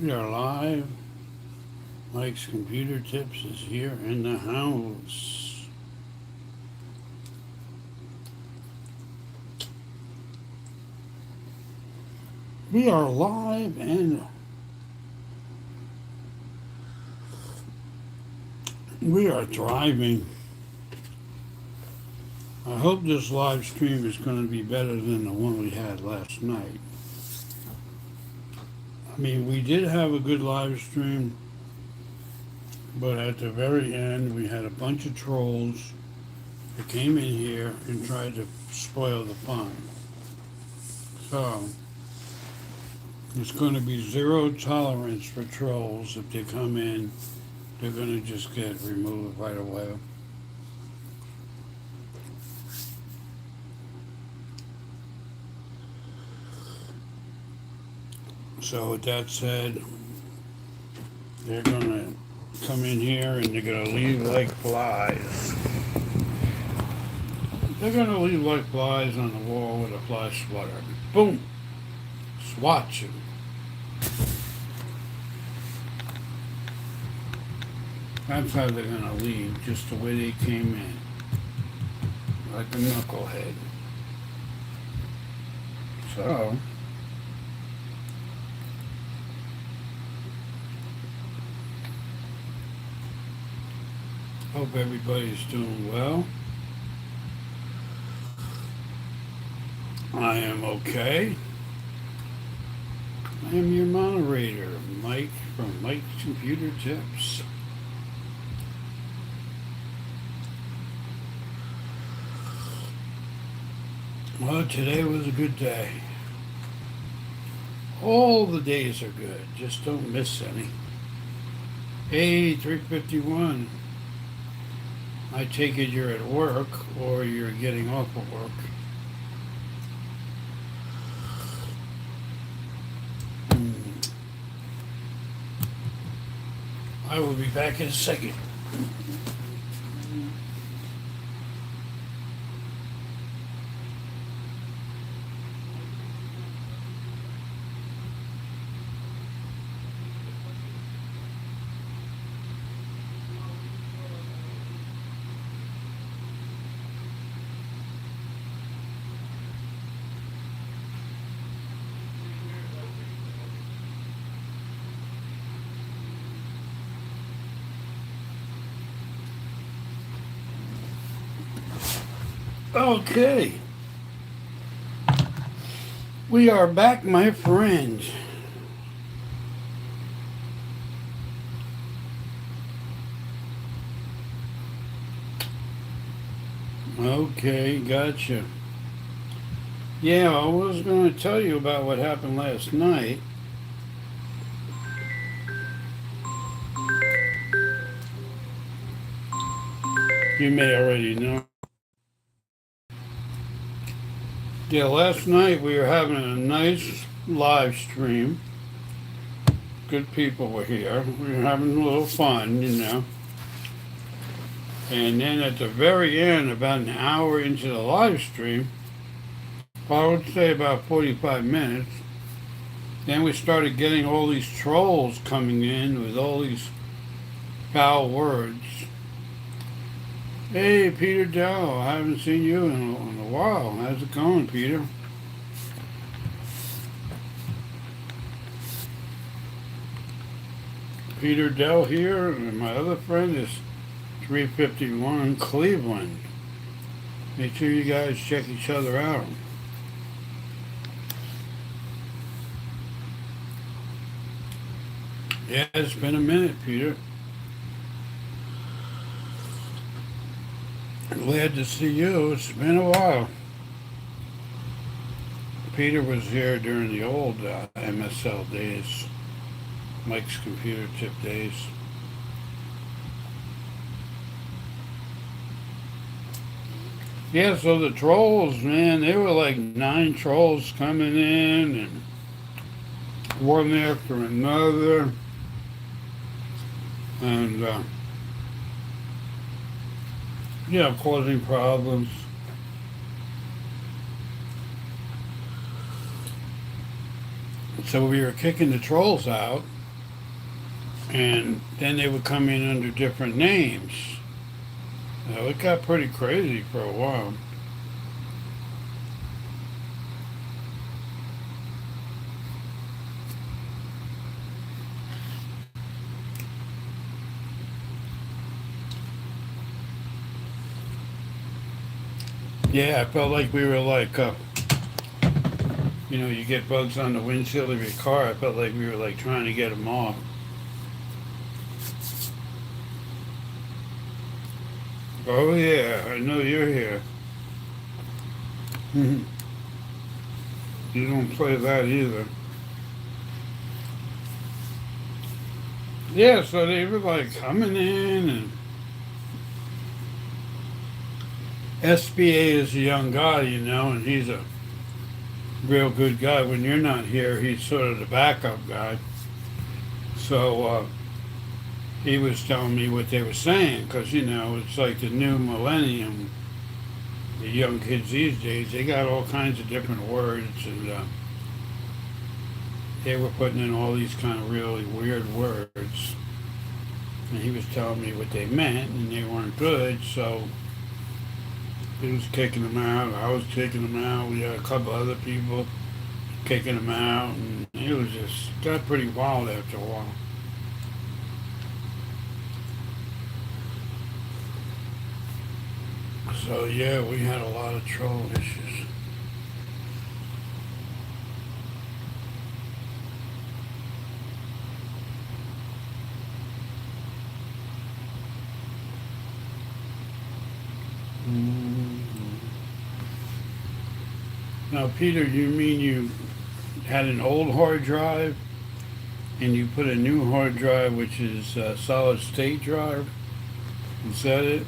We are live. Mike's Computer Tips is here in the house. We are live and we are thriving. I hope this live stream is going to be better than the one we had last night. I mean, we did have a good live stream, but at the very end, we had a bunch of trolls that came in here and tried to spoil the fun. So, it's going to be zero tolerance for trolls. If they come in, they're going to just get removed right away. So, with that said, they're going to come in here and they're going to leave like flies. They're going to leave like flies on the wall with a fly swatter. Boom! Swat you. That's how they're going to leave, just the way they came in. Like a knucklehead. So, hope everybody's doing well. I am okay. I am your moderator, Mike from Mike's Computer Tips. Well, today was a good day. All the days are good, just don't miss any. Hey, 351. I take it you're at work or you're getting off of work. I will be back in a second. Okay. We are back, my friends. Okay, gotcha. Yeah, I was going to tell you about what happened last night. You may already know. Yeah, last night we were having a nice live stream. Good people were here. We were having a little fun, you know. And then at the very end, about an hour into the live stream, I would say about 45 minutes, then we started getting all these trolls coming in with all these foul words. Hey, Peter Dow, I haven't seen you in a while. How's it going, Peter? Peter Dell here, and my other friend is 351 Cleveland. Make sure you guys check each other out. Yeah, it's been a minute, Peter. Glad to see you. It's been a while. Peter was here during the old MSL days, Mike's Computer Tip days. Yeah, so the trolls, man, they were like 9 trolls coming in and one after another. And, causing problems. So we were kicking the trolls out, and then they would come in under different names. It got pretty crazy for a while. Yeah, I felt like we were like, you get bugs on the windshield of your car. I felt like we were like trying to get them off. Oh yeah, I know you're here. You don't play that either. Yeah, so they were like coming in, and SBA is a young guy, and he's a real good guy. When you're not here, he's sort of the backup guy. So he was telling me what they were saying, because it's like the new millennium. The young kids these days, they got all kinds of different words, and they were putting in all these kind of really weird words. And he was telling me what they meant, and they weren't good, so he was kicking them out. I was kicking them out. We had a couple other people kicking them out, and it was just got pretty wild after a while. So yeah, we had a lot of troll issues. Now, Peter, you mean you had an old hard drive and you put a new hard drive, which is a solid state drive? Is that it?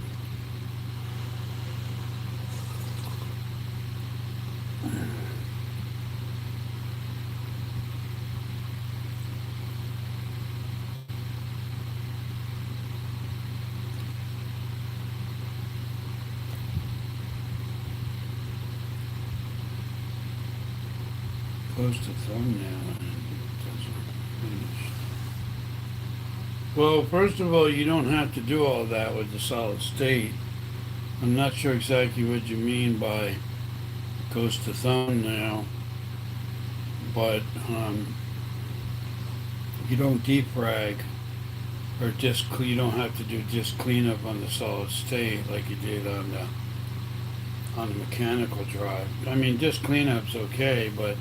Post a thumbnail. Well, first of all, you don't have to do all that with the solid state. I'm not sure exactly what you mean by goes to thumbnail, but you don't defrag or you don't have to do disk cleanup on the solid state like you did on the mechanical drive. I mean, disk cleanup's okay, but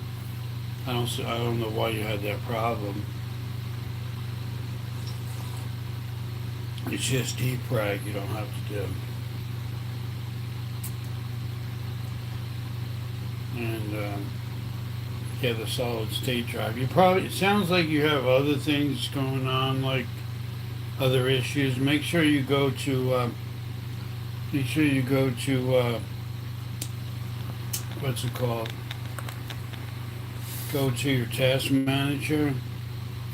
I don't know why you had that problem. It's just defrag you don't have to do. And yeah, the solid state drive. It sounds like you have other things going on, like other issues. Make sure you go to, what's it called? Go to your task manager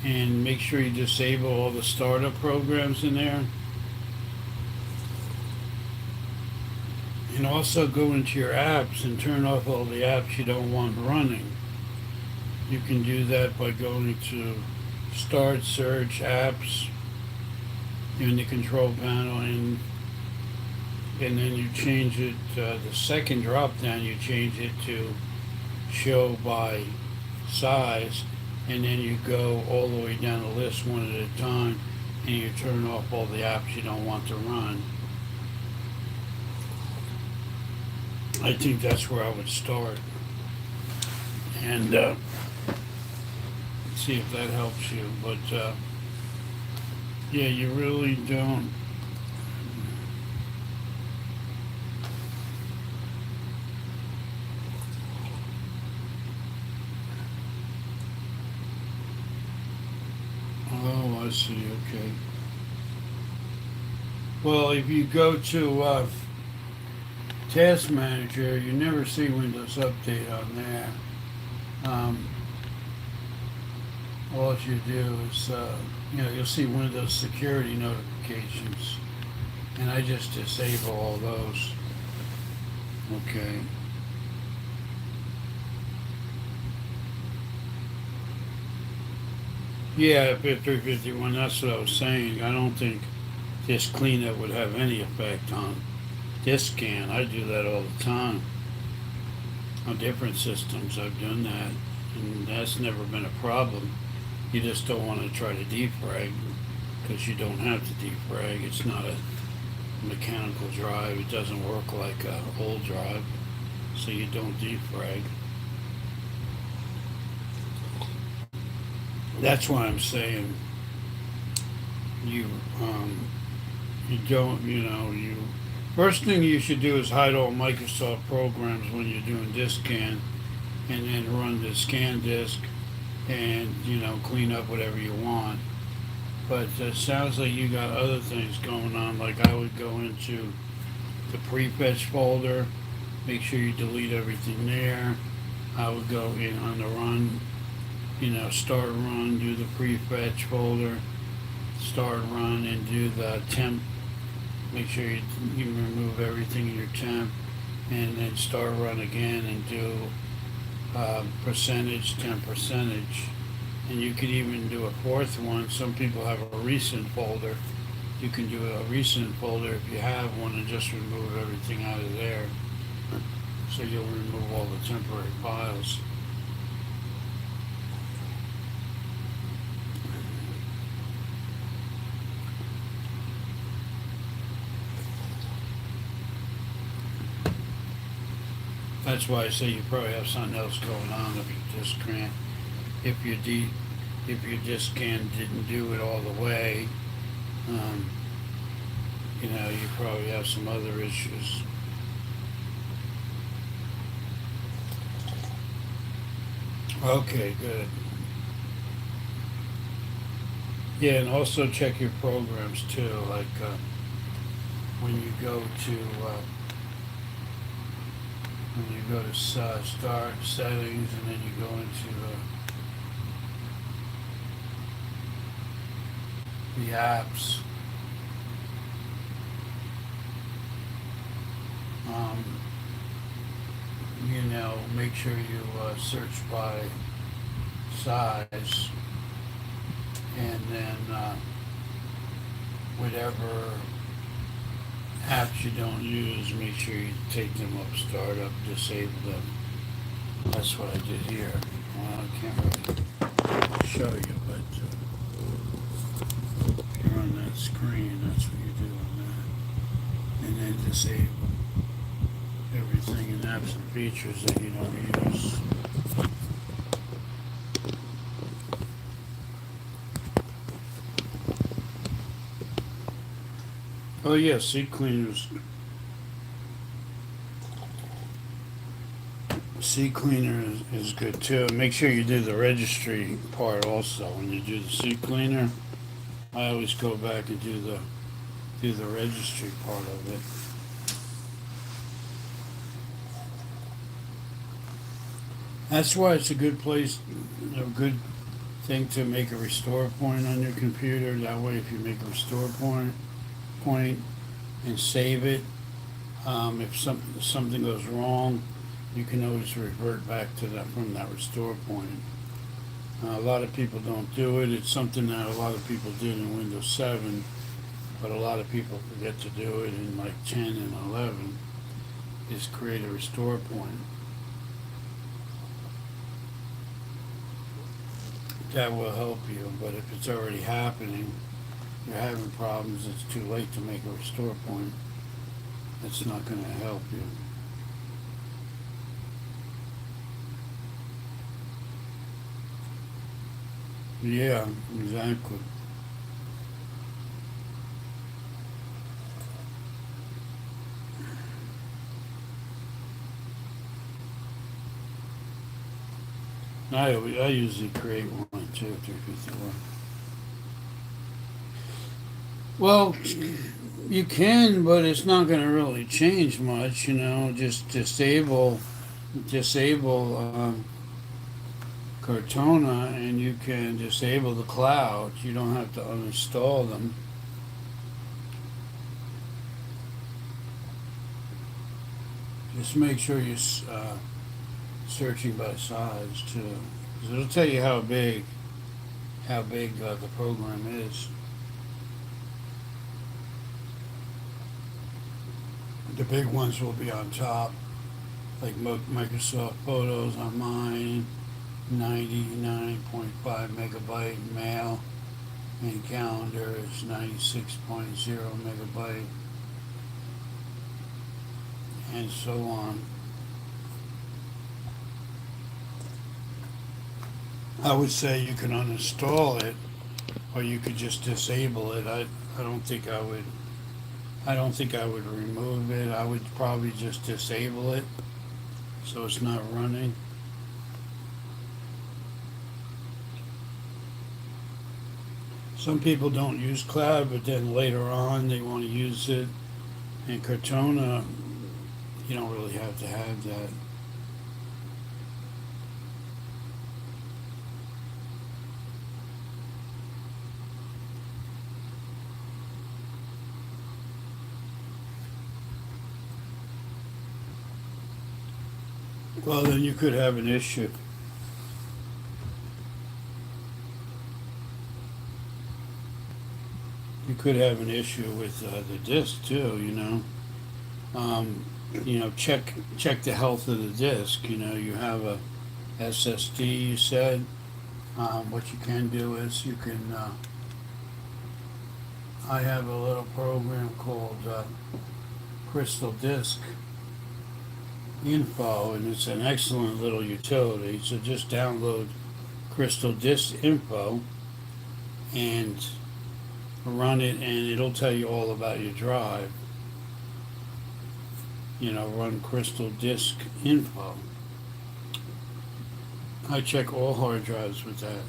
and make sure you disable all the startup programs in there. And also go into your apps and turn off all the apps you don't want running. You can do that by going to Start, Search, Apps in the control panel, and then you change it, the second drop down, you change it to Show by Size, and then you go all the way down the list one at a time, and you turn off all the apps you don't want to run. I think that's where I would start, and see if that helps you. But yeah, you really don't. Oh, I see. Okay. Well, if you go to Task Manager, you never see Windows Update on there. Um, all you do is, you'll see Windows security notifications, and I just disable all those. Okay. Yeah, 351, that's what I was saying. I don't think this cleanup would have any effect on this scan. I do that all the time on different systems. I've done that, and that's never been a problem. You just don't want to try to defrag because you don't have to defrag. It's not a mechanical drive. It doesn't work like a old drive, so you don't defrag. That's why I'm saying you um, you don't, you first thing you should do is hide all Microsoft programs when you're doing disk scan, and then run the scan disk, and clean up whatever you want. But it sounds like you got other things going on. Like I would go into the prefetch folder, make sure you delete everything there. I would go in on the run, start run, do the prefetch folder, start run, and do the temp. Make sure you remove everything in your temp, and then start run again and do percentage, temp percentage. And you could even do a fourth one. Some people have a recent folder. You can do a recent folder if you have one and just remove everything out of there. So you'll remove all the temporary files. That's why I say you probably have something else going on if you just can't, if you de, if you just can't didn't do it all the way. Um, you probably have some other issues. Okay, good. Yeah, and also check your programs too. Like when you go to start settings, and then you go into the apps. Um, make sure you search by size, and then whatever apps you don't use, make sure you take them up, start up, disable them. That's what I did here. Well, I can't really show you, but if you're on that screen, that's what you do on that. And then disable everything in apps and features that you don't use. Oh yeah, seat cleaners. Seat cleaner is good too. Make sure you do the registry part also when you do the seat cleaner. I always go back and do the registry part of it. That's why it's a good place, a good thing to make a restore point on your computer. That way, if you make a restore point and save it, if something goes wrong, you can always revert back to that from that restore point. A lot of people don't do it. It's something that a lot of people did in Windows 7, but a lot of people forget to do it in like 10 and 11. Is create a restore point. That will help you, but if it's already happening, you're having problems, it's too late to make a restore point. It's not going to help you. Yeah, exactly. I usually create one, 2, 3, 4. Well, you can, but it's not going to really change much. Just disable Cortana, and you can disable the cloud. You don't have to uninstall them. Just make sure you're searching by size too, because it'll tell you how big how big the program is. The big ones will be on top, like Microsoft Photos on mine, 99.5 megabyte mail, and calendar is 96.0 megabyte, and so on. I would say you can uninstall it, or you could just disable it. I don't think I don't think I would remove it. I would probably just disable it so it's not running. Some people don't use cloud, but then later on they want to use it. And Cortana, you don't really have to have that. Well, then you could have an issue. You could have an issue with the disk too. Um, check the health of the disk. You have a SSD. You said what you can do is you can. I have a little program called Crystal Disk Info, and it's an excellent little utility. So just download Crystal Disk Info and run it, and it'll tell you all about your drive. Run Crystal Disk Info. I check all hard drives with that.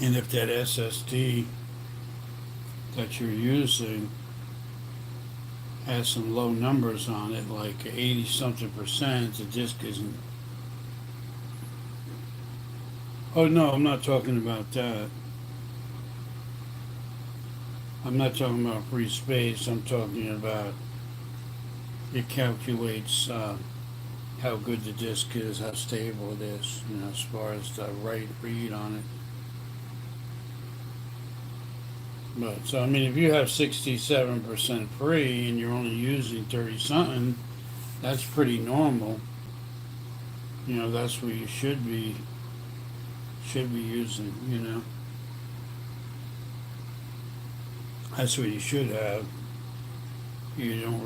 And if that SSD that you're using has some low numbers on it, like 80 something percent, the disk isn't. Oh no, I'm not talking about that. I'm not talking about free space. I'm talking about it calculates how good the disk is, how stable it is, as far as the write read on it. But so I mean, if you have 67% free and you're only using 30 something, that's pretty normal. That's what you should be using. That's what you should have. You aren't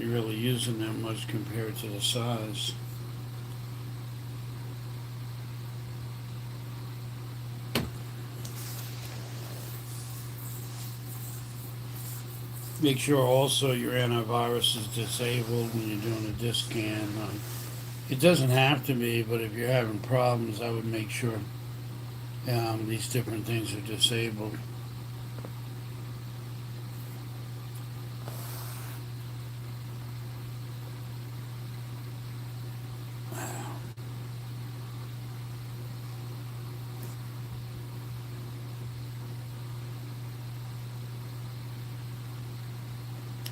really using that much compared to the size. Make sure also your antivirus is disabled when you're doing a disk scan. It doesn't have to be, but if you're having problems, I would make sure these different things are disabled.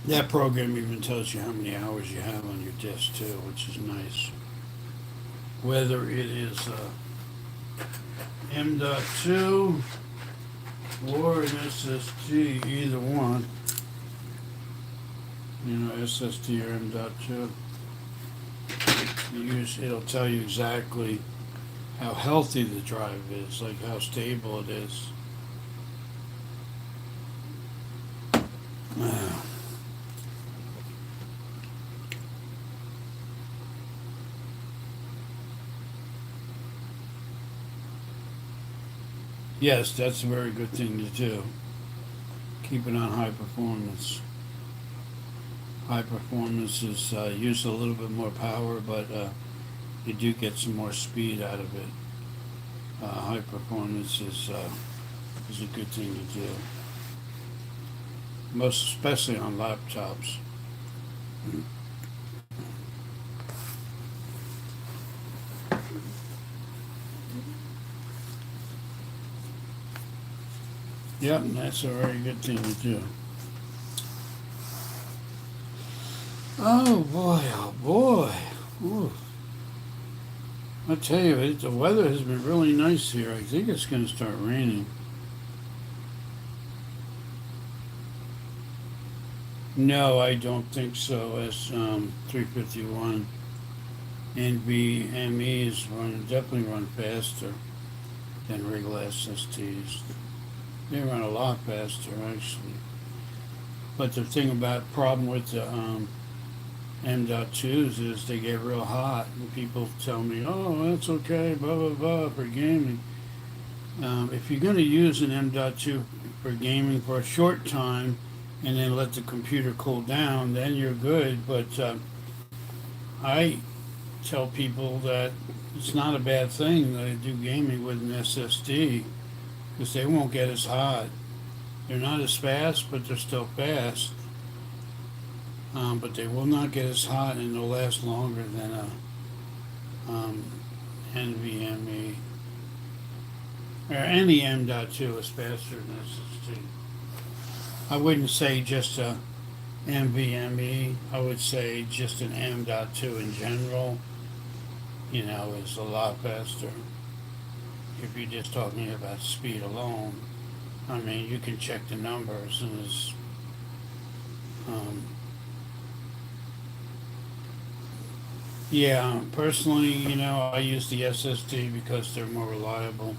That program even tells you how many hours you have on your disk too, which is nice. Whether it is M.2 or an SSD, either one. SSD or M.2. It'll tell you exactly how healthy the drive is, like how stable it is. Yes, that's a very good thing to do. Keep it on high performance. High performance is use a little bit more power, but you do get some more speed out of it. High performance is a good thing to do, most especially on laptops. Yep, that's a very good thing to do. Oh boy, oh boy. Ooh. I tell you, the weather has been really nice here. I think it's going to start raining. No, I don't think so. S351 NVMEs definitely run faster than regular SSDs. They run a lot faster actually. But the thing about problem with the M.2s is they get real hot, and people tell me, "Oh, that's okay, blah blah blah for gaming." If you're going to use an M.2 for gaming for a short time, and then let the computer cool down, then you're good. But I tell people that it's not a bad thing that I do gaming with an SSD because they won't get as hot. They're not as fast, but they're still fast. But they will not get as hot and they'll last longer than a NVMe. Or any M.2 is faster than SSD. I wouldn't say just a NVMe. I would say just an M.2 in general, is a lot faster. If you're just talking about speed alone, I mean, you can check the numbers and it's, yeah, personally, I use the SSD because they're more reliable.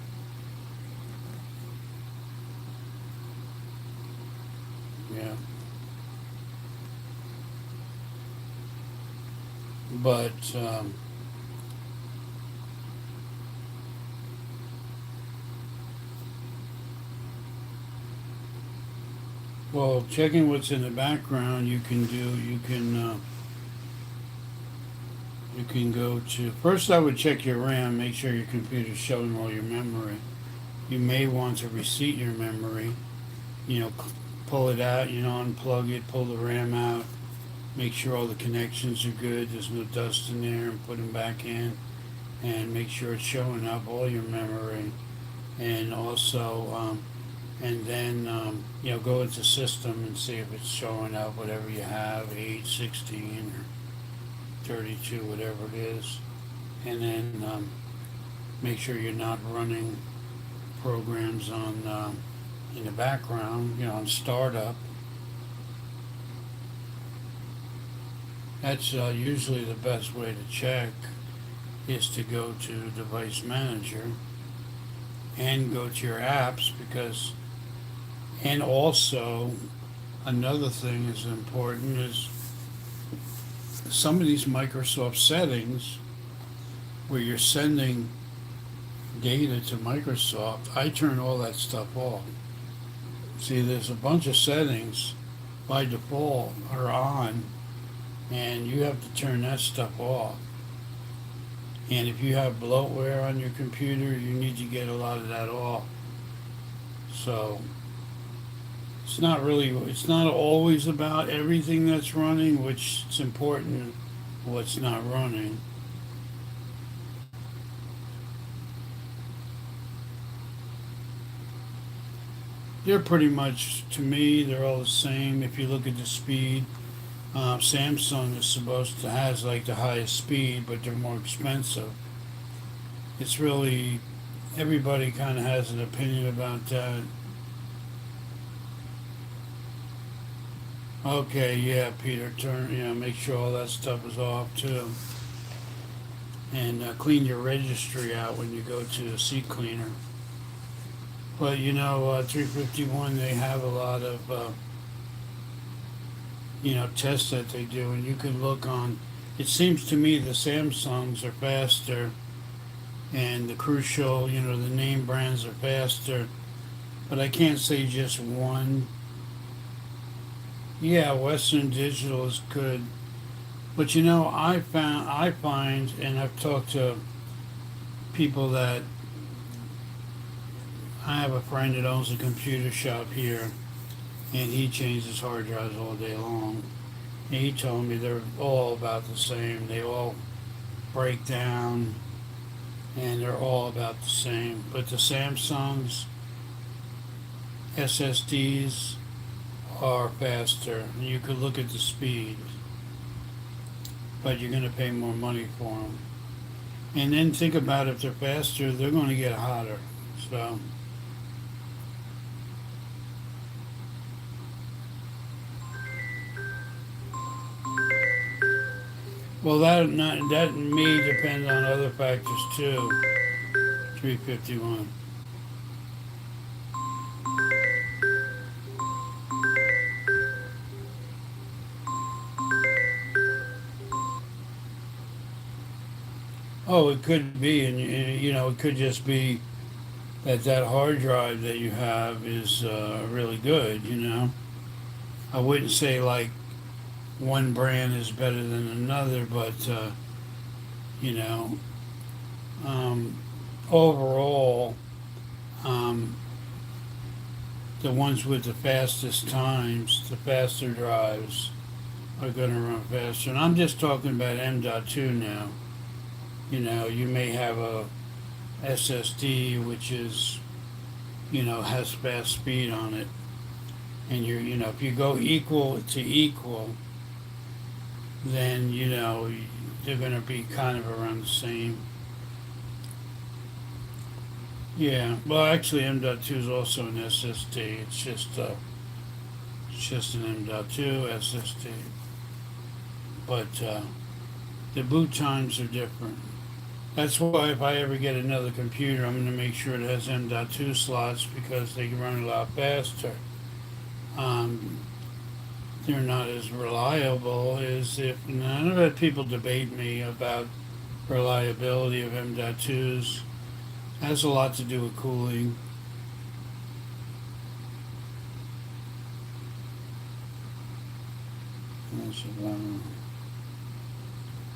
Yeah. But, well, checking what's in the background, you can go to, first I would check your RAM, make sure your computer's showing all your memory. You may want to reseat your memory, pull it out, unplug it, pull the RAM out, make sure all the connections are good, there's no dust in there, and put them back in, and make sure it's showing up all your memory. And also, and then, go into system and see if it's showing up whatever you have, 8, 16, or 32, whatever it is. And then make sure you're not running programs on in the background, on startup. That's usually the best way to check is to go to Device Manager and go to your apps and also another thing is important is some of these Microsoft settings where you're sending data to Microsoft, I turn all that stuff off. See, there's a bunch of settings by default are on, and you have to turn that stuff off. And if you have bloatware on your computer, you need to get a lot of that off. So it's not always about everything that's running, which it's important what's not running. They're pretty much, to me, they're all the same. If you look at the speed, Samsung is supposed to has like the highest speed, but they're more expensive. It's really everybody kind of has an opinion about that. Okay, yeah, Peter, make sure all that stuff is off too, and clean your registry out when you go to the seat cleaner. But 351 they have a lot of tests that they do, and you can look on. It seems to me the Samsungs are faster, and the Crucial, the name brands are faster, but I can't say just one. Yeah, Western Digital is good, but I find, and I've talked to people that I have a friend that owns a computer shop here, and he changes hard drives all day long. And he told me they're all about the same. They all break down, and they're all about the same. But the Samsung's SSDs are faster. You could look at the speed, but you're going to pay more money for them. And then think about if they're faster, they're going to get hotter. So, well, that may depend on other factors too. 351. Oh, it could be, and it could just be that hard drive that you have is really good. I wouldn't say like one brand is better than another, but you know, um, overall, um, the ones with the fastest times, the faster drives, are going to run faster. And I'm just talking about M.2 now. You may have a SSD which is, has fast speed on it, and if you go equal to equal, then they're going to be kind of around the same. Yeah, well, actually, M.2 is also an SSD. It's just an M.2 SSD, but the boot times are different. That's why if I ever get another computer, I'm going to make sure it has M.2 slots because they can run a lot faster. Um, they're not as reliable as if. And I've had people debate me about reliability of M.2s. It has a lot to do with cooling.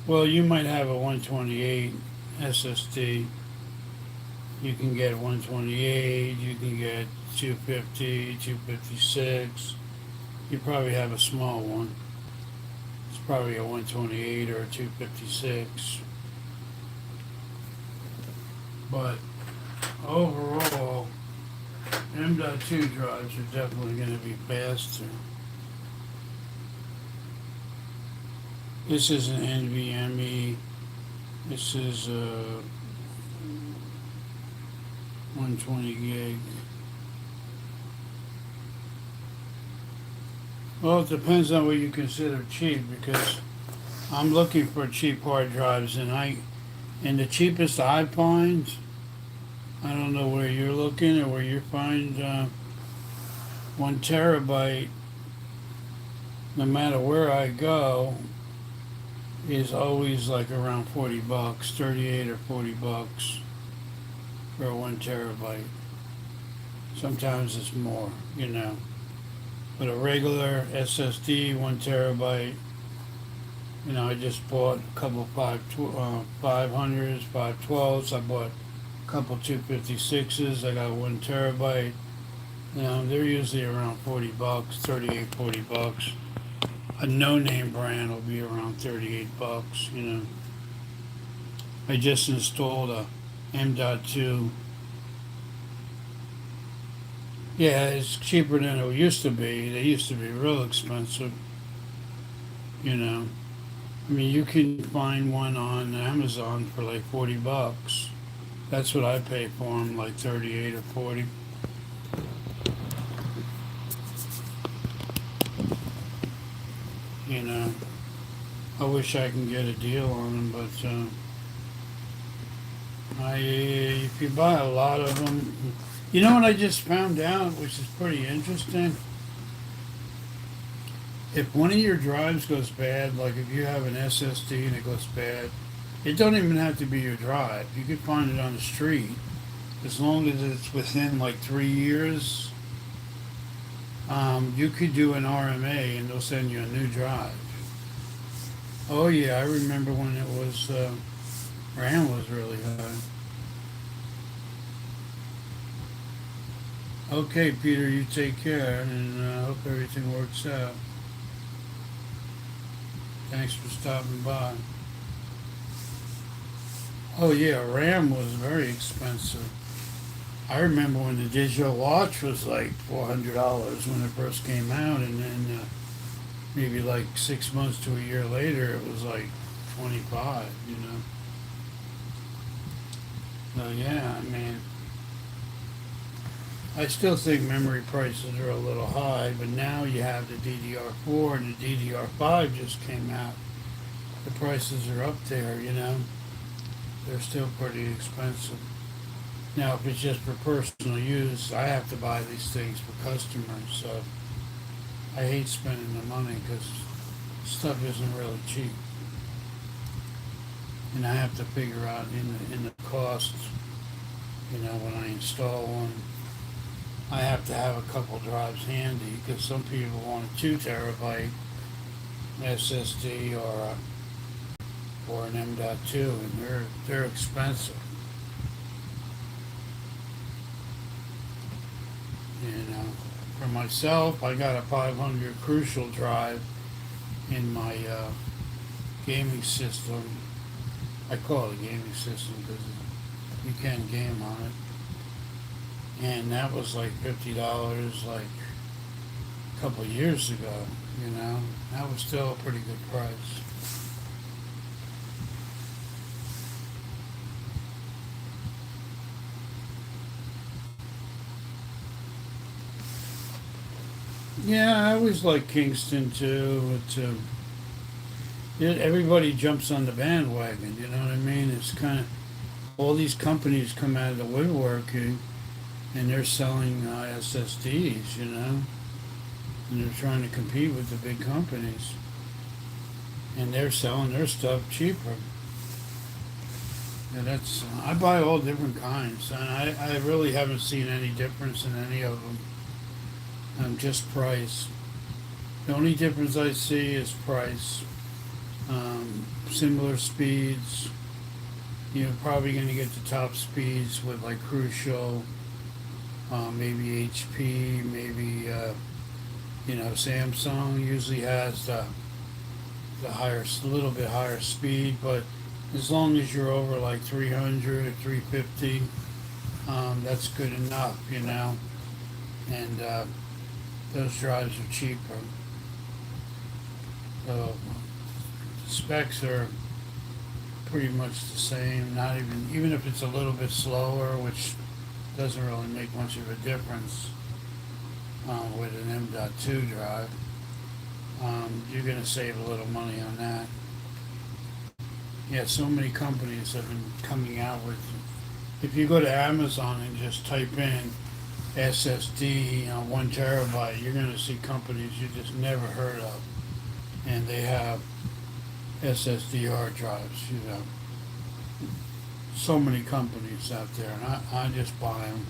Well, you might have a 128 SSD. You can get 128, you can get 250, 256. You probably have a small one. It's probably a 128 or a 256. But overall, M.2 drives are definitely going to be faster. This is an NVMe. This is 120 gig. Well, it depends on what you consider cheap because I'm looking for cheap hard drives, and the cheapest I find, I don't know where you're looking or where you find 1 terabyte. No matter where I go, is always like around $40, 38 or $40 for a 1 terabyte. Sometimes it's more. But a regular SSD, 1 terabyte, I just bought a couple 500s, 512s. I bought a couple 256s. I got 1 terabyte. They're usually around $40, 38, $40. A no-name brand will be around $38. I just installed a M.2. Yeah, it's cheaper than it used to be. They used to be real expensive. I mean, you can find one on Amazon for like $40. That's what I pay for them, like 38 or 40. You know, I wish I can get a deal on them, but if you buy a lot of them, you know what I just found out, which is pretty interesting. If one of your drives goes bad, like if you have an SSD and it goes bad, it don't even have to be your drive. You could find it on the street, as long as it's within like 3 years. You could do an RMA and they'll send you a new drive. Oh yeah, I remember when it was RAM was really high. Okay, Peter, you take care, and I hope everything works out. Thanks for stopping by. Oh yeah, RAM was very expensive. I remember when the digital watch was like $400 when it first came out, and then maybe like 6 months to a year later, it was like 25. So yeah, I mean, I still think memory prices are a little high, but now you have the DDR4 and the DDR5 just came out. The prices are up there, you know. They're still pretty expensive. Now, if it's just for personal use, I have to buy these things for customers, so I hate spending the money because stuff isn't really cheap. And I have to figure out in the cost, you know, when I install one, I have to have a couple drives handy because some people want a 2 terabyte SSD or an M.2, and they're expensive. You know, for myself, I got a 500 Crucial drive in my gaming system. I call it a gaming system because you can game on it, and that was like $50 like a couple of years ago. You know, that was still a pretty good price. Yeah, I always like Kingston too. Everybody jumps on the bandwagon. You know what I mean? It's kind of all these companies come out of the woodworking, and they're selling SSDs. You know, and they're trying to compete with the big companies, and they're selling their stuff cheaper. And that's I buy all different kinds, and I really haven't seen any difference in any of them. Just price. The only difference I see is price. Similar speeds. You're probably going to get the top speeds with like Crucial, maybe HP, maybe you know, Samsung usually has the higher, a little bit higher speed, but as long as you're over like 300 or 350, that's good enough, you know. And those drives are cheaper. So specs are pretty much the same. Not even if it's a little bit slower, which doesn't really make much of a difference with an M.2 drive. You're going to save a little money on that. Yeah, so many companies have been coming out with. If you go to Amazon and just type in SSD, you know, 1 terabyte, you're going to see companies you just never heard of, and they have SSD hard drives. You know, so many companies out there, and I just buy them.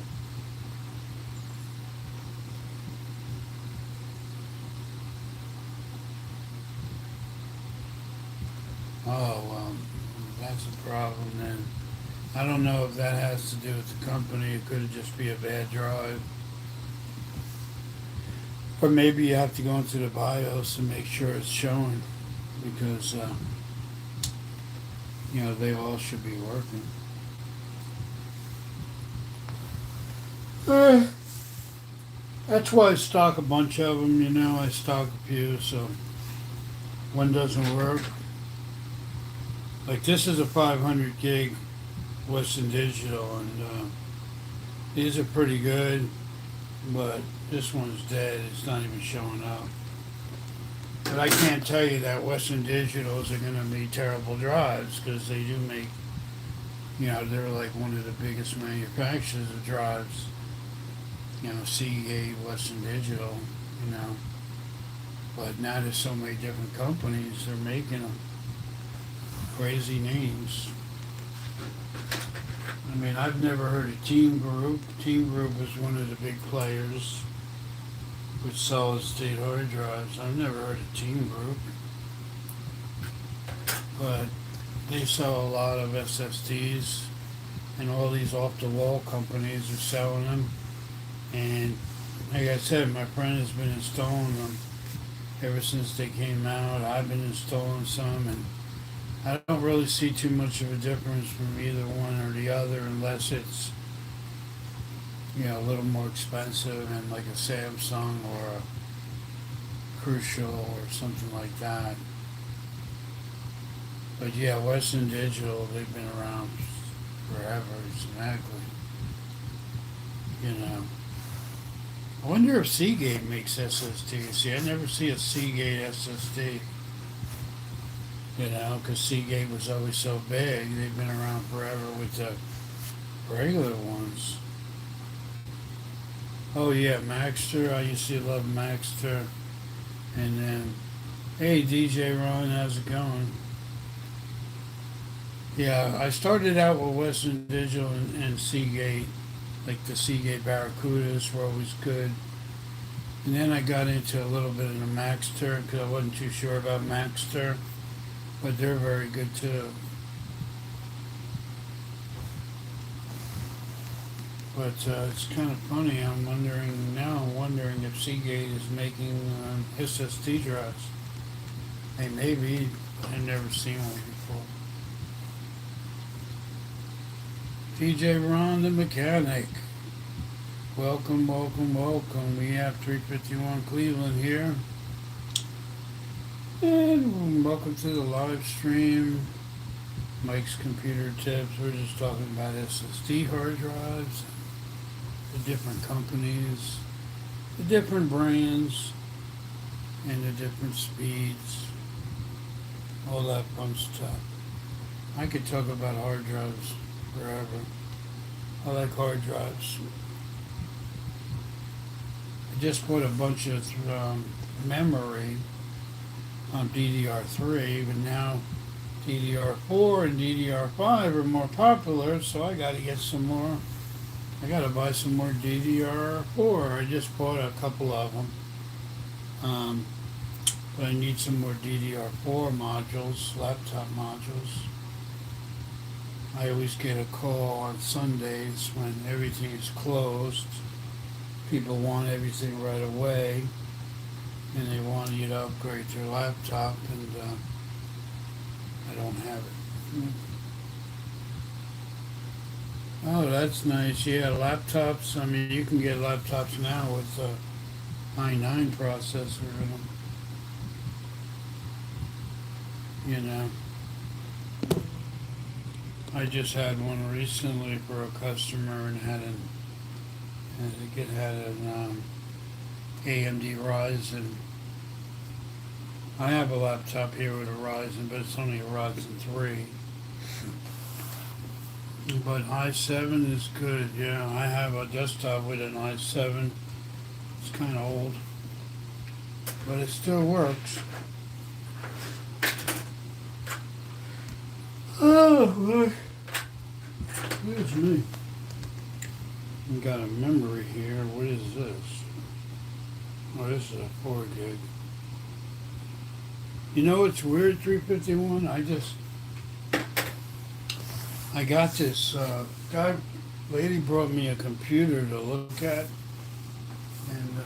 Oh, well, that's a problem then. I don't know if that has to do with the company. It could just be a bad drive. Or maybe you have to go into the BIOS and make sure it's showing because, you know, they all should be working. Uh, that's why I stock a bunch of them, you know. I stock a few, so one doesn't work. Like this is a 500 gig Western Digital, and these are pretty good, but this one's dead. It's not even showing up. But I can't tell you that Western Digitals are going to be terrible drives because they do make, you know, they're like one of the biggest manufacturers of drives. You know, Seagate, Western Digital, you know. But now there's so many different companies, they're making them. Crazy names. I mean, I've never heard of Team Group. Team Group is one of the big players with solid state hard drives. I've never heard of Team Group. But they sell a lot of SSDs, and all these off the wall companies are selling them. And like I said, my friend has been installing them ever since they came out. I've been installing some, and I don't really see too much of a difference from either one or the other unless it's, you know, a little more expensive and like a Samsung or a Crucial or something like that. But yeah, Western Digital, they've been around forever, exactly. You know. I wonder if Seagate makes SSDs. See, I never see a Seagate SSD. You know, because Seagate was always so big. They've been around forever with the regular ones. Oh yeah, Maxter. I used to love Maxter. And then, hey DJ Ron, how's it going? Yeah, I started out with Western Digital and Seagate. Like the Seagate Barracudas were always good. And then I got into a little bit of the Maxter because I wasn't too sure about Maxter, but they're very good too. But it's kind of funny. I'm wondering if Seagate is making SSD drives. Hey, maybe. I've never seen one before. DJ Ron the mechanic. Welcome, welcome, welcome. We have 351 Cleveland here. And welcome to the live stream. Mike's Computer Tips. We're just talking about SSD hard drives, the different companies, the different brands, and the different speeds. All that fun stuff. I could talk about hard drives forever. I like hard drives. I just put a bunch of memory on DDR3, but now DDR4 and DDR5 are more popular, so I got to get some more. I got to buy some more DDR4. I just bought a couple of them, but I need some more DDR4 modules, laptop modules. I always get a call on Sundays when everything is closed. People want everything right away, and they want you to upgrade their laptop, and I don't have it. Oh, that's nice. Yeah, laptops. I mean, you can get laptops now with a i9 processor in them. You know, I just had one recently for a customer and it had an AMD Ryzen. I have a laptop here with a Ryzen, but it's only a Ryzen 3. But i7 is good, yeah. I have a desktop with an i7. It's kind of old, but it still works. Oh, look. Here's me. We got a memory here. What is this? Oh, this is a 4 gig. You know what's weird, 351? I got this lady brought me a computer to look at, and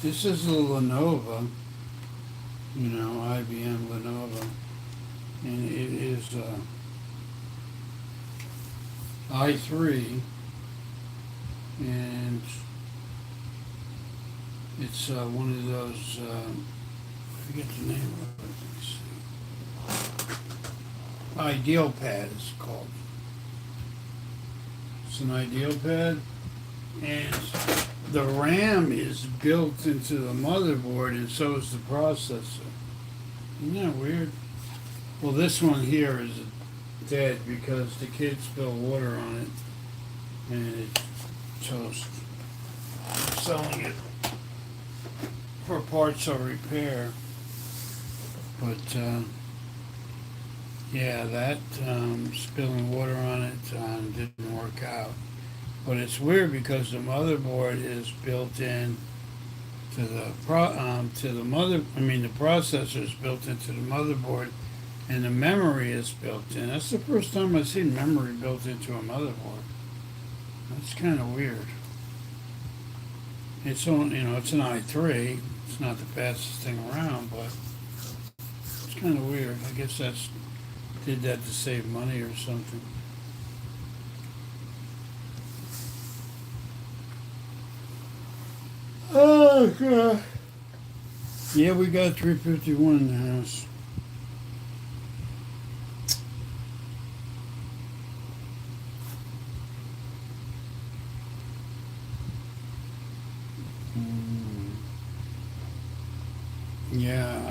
this is a Lenovo, you know, IBM Lenovo, and it is i3, and it's one of those, I forget the name of it, let me see. Ideal Pad is called. It's an Ideal Pad, and the RAM is built into the motherboard, and so is the processor. Isn't that weird? Well, this one here is dead because the kids spilled water on it, and it's toast. I'm selling it for parts of repair, but yeah, that spilling water on it didn't work out. But it's weird because the motherboard is built in to the the processor is built into the motherboard, and the memory is built in. That's the first time I've seen memory built into a motherboard. That's kind of weird. It's on, it's an i3. It's not the fastest thing around, but it's kind of weird. I guess did that to save money or something. Oh God. Yeah, we got 351 in the house.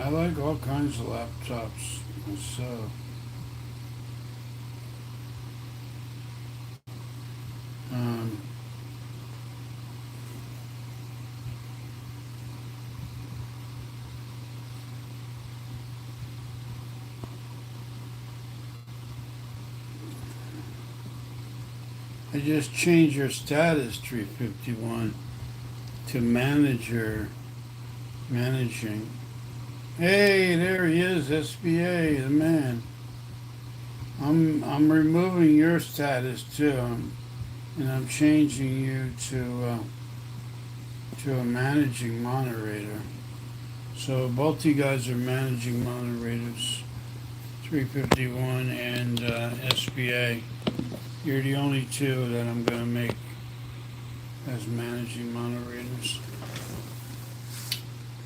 I like all kinds of laptops myself. Um, I just changed your status, 351, to manager, managing. Hey, there he is, SBA, the man. I'm removing your status too, and I'm changing you to a managing moderator. So both you guys are managing moderators, 351 and SBA. You're the only two that I'm going to make as managing moderators.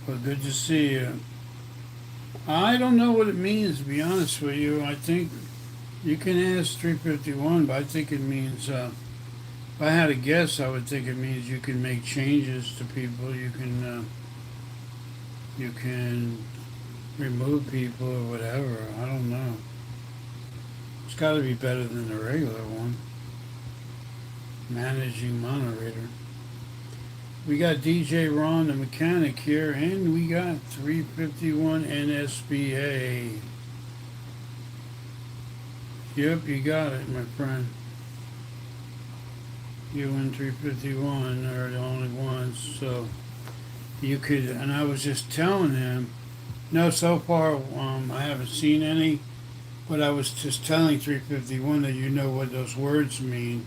Well, good to see you. I don't know what it means, to be honest with you. I think you can ask 351, but I think it means, if I had to guess, I would think it means you can make changes to people. You can remove people or whatever. I don't know. It's got to be better than the regular one. Managing moderator. We got DJ Ron the mechanic here, and we got 351 NSBA. Yep, you got it, my friend. You and 351 are the only ones, so you could. And I was just telling him, no, so far I haven't seen any, but I was just telling 351 that you know what those words mean.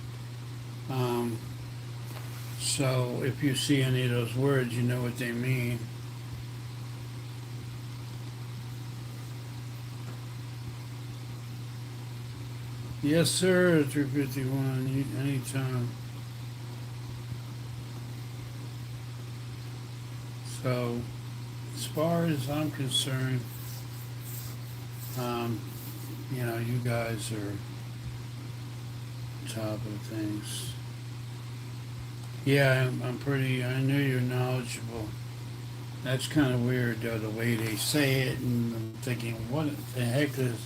So if you see any of those words, you know what they mean. Yes, sir, 351, anytime. So, as far as I'm concerned, you guys are top of things. Yeah, I know you're knowledgeable. That's kind of weird, though, the way they say it, and I'm thinking, what the heck is,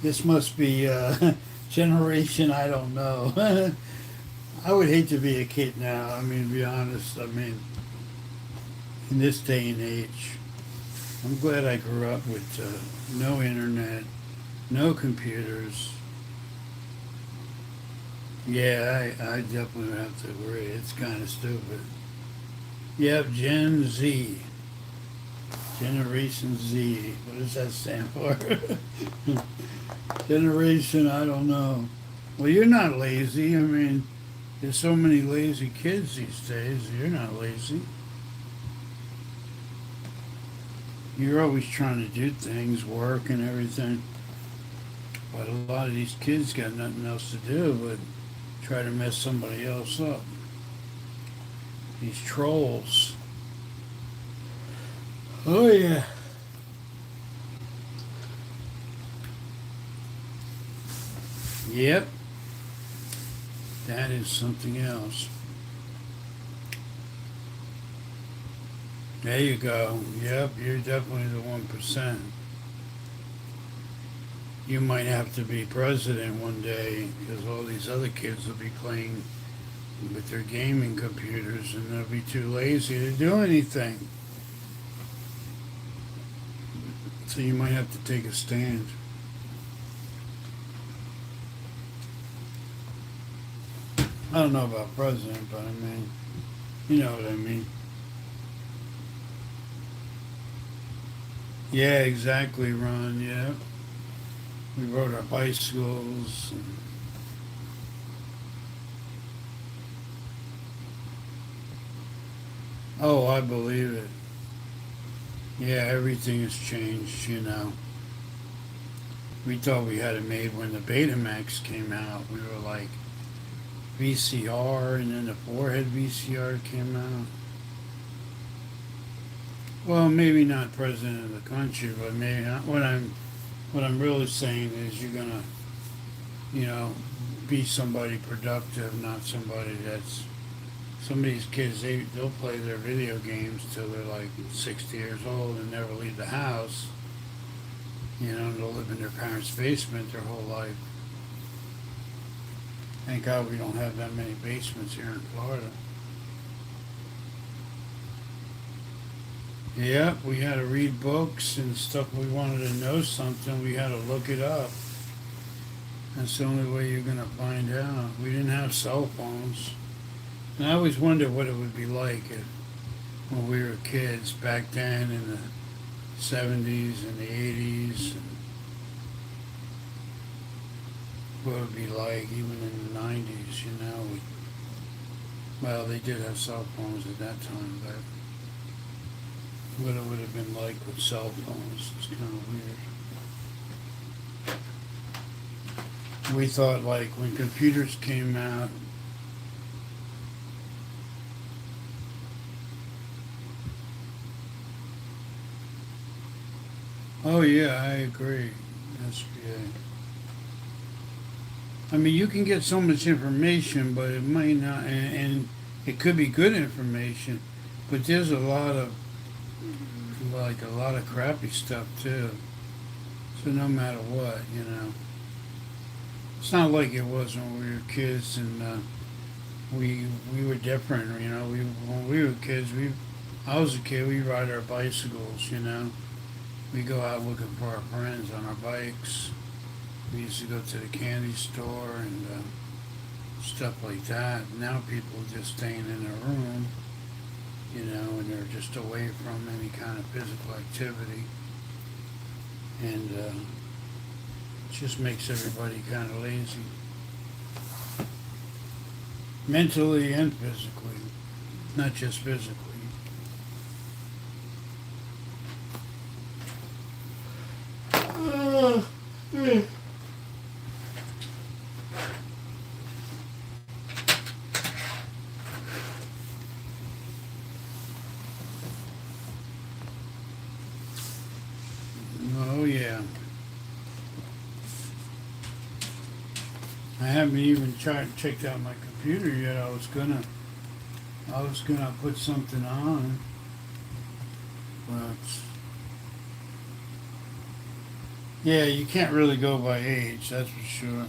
this must be generation, I don't know. I would hate to be a kid now, I mean, to be honest, I mean, in this day and age. I'm glad I grew up with no internet, no computers. Yeah, I definitely would have to agree. It's kind of stupid. Yep, Gen Z. Generation Z. What does that stand for? Generation, I don't know. Well, you're not lazy. I mean, there's so many lazy kids these days. You're not lazy. You're always trying to do things, work and everything. But a lot of these kids got nothing else to do but try to mess somebody else up. These trolls. Oh yeah. Yep. That is something else. There you go. Yep, you're definitely the 1%. You might have to be president one day because all these other kids will be playing with their gaming computers and they'll be too lazy to do anything. So you might have to take a stand. I don't know about president, but I mean, you know what I mean. Yeah, exactly, Ron. Yeah. We rode our bicycles. Oh, I believe it. Yeah, everything has changed. We thought we had it made when the Betamax came out. We were like VCR, and then the forehead VCR came out. Well, maybe not president of the country, but maybe not. What I'm really saying is you're gonna, you know, be somebody productive, not somebody that's Some of these kids, they'll play their video games till they're like 60 years old and never leave the house. You know, they'll live in their parents' basement their whole life. Thank God we don't have that many basements here in Florida. Yep, we had to read books and stuff. We wanted to know something, we had to look it up. That's the only way you're going to find out. We didn't have cell phones. And I always wondered what it would be like when we were kids back then in the 70s and the 80s. And what it would be like even in the 90s, you know. Well, they did have cell phones at that time, but what it would have been like with cell phones is kind of weird. We thought like when computers came out, oh yeah, I agree. SBA. I mean, you can get so much information, but it might not, and it could be good information, but there's a lot of crappy stuff too. So no matter what, you know, it's not like it was when we were kids and we were different. You know, when we were kids, I was a kid. We ride our bicycles. You know, we go out looking for our friends on our bikes. We used to go to the candy store and stuff like that. Now people are just staying in their room, you know, and they're just away from any kind of physical activity. And it just makes everybody kind of lazy. Mentally and physically, not just physically. Oh yeah. I haven't even checked out my computer yet. I was gonna put something on, but yeah, you can't really go by age, that's for sure.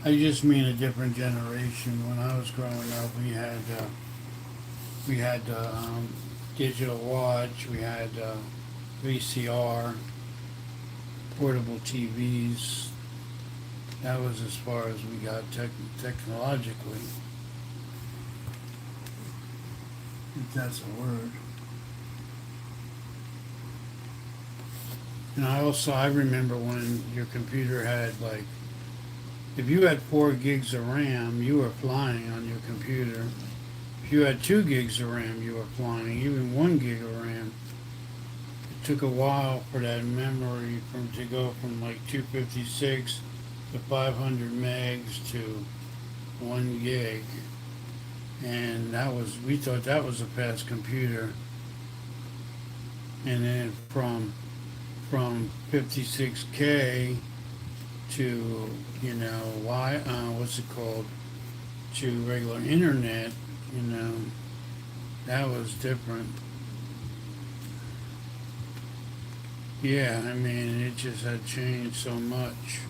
I just mean a different generation. When I was growing up, we had digital watch, we had VCR, portable TVs. That was as far as we got technologically, if that's a word. And I remember when your computer had like, if you had 4 gigs of RAM, you were flying on your computer. If you had 2 gigs of RAM, you were flying. Even 1 gig of RAM. It took a while for that memory to go from like 256 to 500 megs to 1 gig. And we thought that was a fast computer. And then from 56K to, you know, what's it called, to regular internet, you know, that was different. Yeah, I mean, it just had changed so much.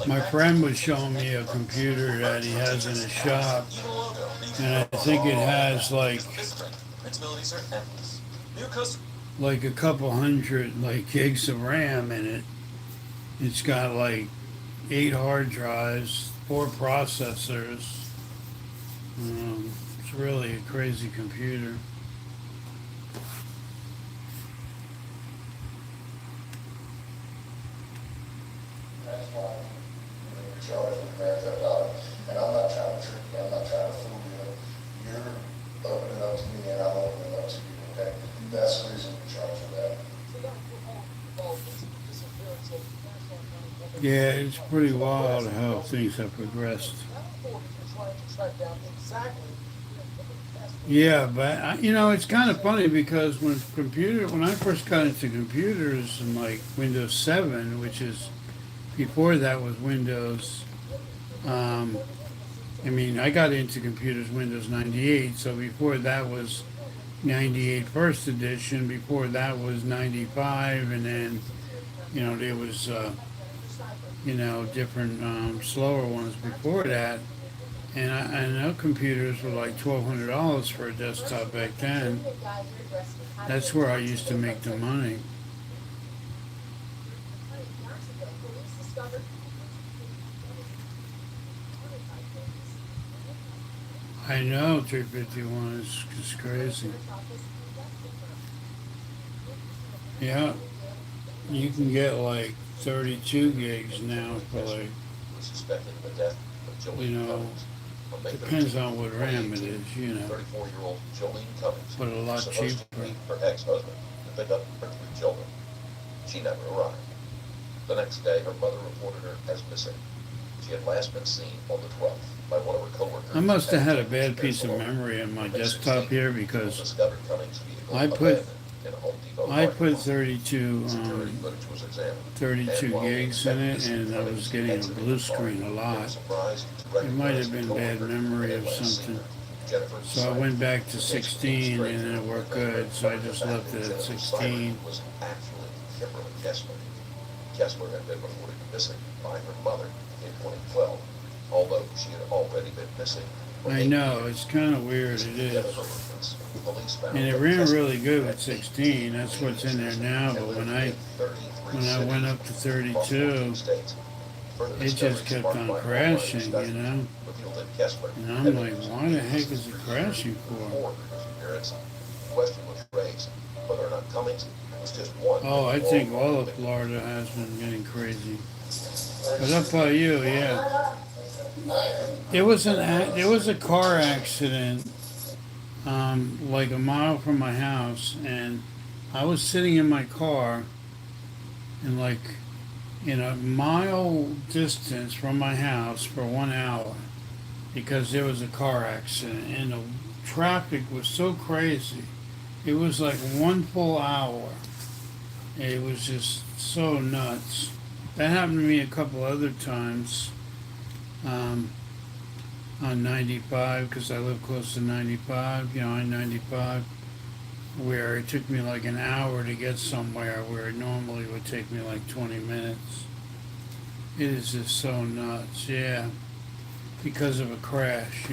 My friend was showing me a computer that he has in his shop, and I think it has like a couple hundred like gigs of RAM in it. It's got like 8 hard drives, 4 processors. It's really a crazy computer. That's why you're charged with Grand Theft Auto. And I'm not trying to trick you, I'm not trying to fool you. You're opening up to me and I'm opening up to you, okay? That's the reason we charge for that. Yeah, it's pretty wild how things have progressed. Yeah, but it's kind of funny because when I first got into computers and like Windows 7, which is before that was Windows. Um, I mean, I got into computers Windows 98, so before that was 98 first edition. Before that was 95, and then there was different slower ones before that. And I know computers were like $1,200 for a desktop back then. That's where I used to make the money. I know 351 is crazy. Yeah, you can get like 32 gigs now for like, Was suspected of the death of you Jolene know, Cummings. On May depends 13, on what RAM it is, 34-year-old Jolene Cummings but a lot was supposed to cheaper. meet her ex-husband to pick up her 3 children. She never arrived. The next day, her mother reported her as missing. She had last been seen on the 12th by one of her coworkers. I must have had a at bad Hair piece of Salon. memory on my On May desktop 16, here people because discovered Cummings' vehicle I put abandoned in a Home Depot I parking put lot. 32 Security footage was examined. 32 And while they gigs in expected it, to see and I Cummings was getting a exiting blue the car, screen a they were lot. surprised to It might recognize have the been bad coworker memory they of had last seen something. her, Jennifer So I Syme. went back to The case became 16 and stranger it when worked they good, so I uncovered the just fact left that it at Jennifer Syme 16. was actually Kimberly Kessler. Kessler had been reported missing by her mother in 2012, although she had already been missing for I 8 know, years. it's kind of weird, it Jennifer is. Lawrence, police found And it that ran Kessler really good had with 8 16. That's what's in there teenagers now, and but when lived I in 33 when I went cities up to across 14 32, states. Further it just discoveries kept sparked on by online crashing, studies revealed that Kessler And I'm had been like, using why the heck aliases is it for years crashing for? before her disappearance. The question was raised whether or not Cummings was just one Oh, I in a long think line all of of victims. Florida has been getting crazy. But up by you, yeah. There was a car accident, like a mile from my house, and I was sitting in my car, and like in a mile distance from my house for 1 hour because there was a car accident, and the traffic was so crazy. It was like 1 full hour. It was just so nuts. That happened to me a couple other times. Um, on 95 because I live close to 95, on 95, where it took me like an hour to get somewhere where it normally would take me like 20 minutes. It is just so nuts, yeah, because of a crash.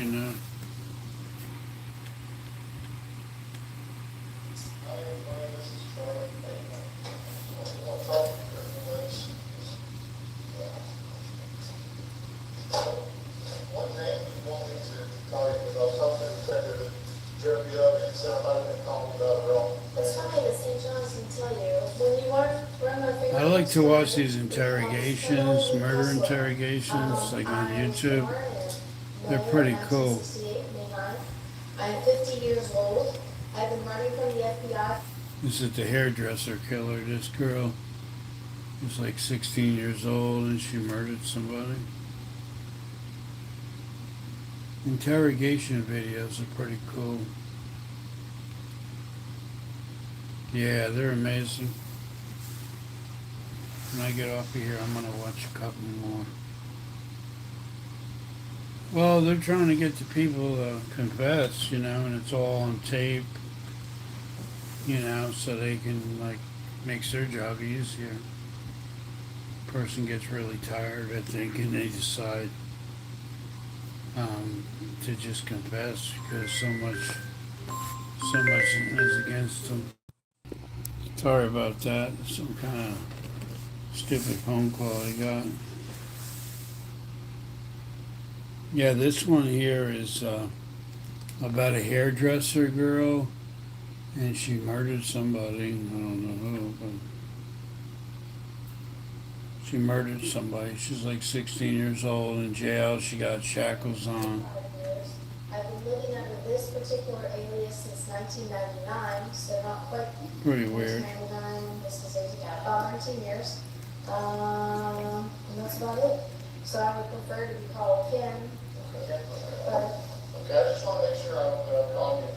One name you want me to call you about something that jerk you up and somebody been calling about it wrong? It's funny that St. John's can tell you when you run my finger. I like to watch these interrogations, murder interrogations, like on YouTube. They're pretty cool. I'm 50 years old. I've been running from the FBI. This is the hairdresser killer. This girl was like 16 years old and she murdered somebody. Interrogation videos are pretty cool. Yeah, they're amazing. When I get off of here, I'm gonna watch a couple more. Well, they're trying to get the people to confess, and it's all on tape, so they can, like, makes their job easier. Person gets really tired, I think, and they decide to just confess because so much is against them. Sorry about that. Some kind of stupid phone call I got. Yeah, this one here is about a hairdresser girl, and she murdered somebody. I don't know who, but she murdered somebody. She's like 16 years old in jail. She got shackles on. I've been living under this particular alias since 1999, so not quite Pretty weird. 1999. This was about 19 years. And that's about it. So I would prefer to be called Kim, Okay, but, I just want to make sure I'm calling you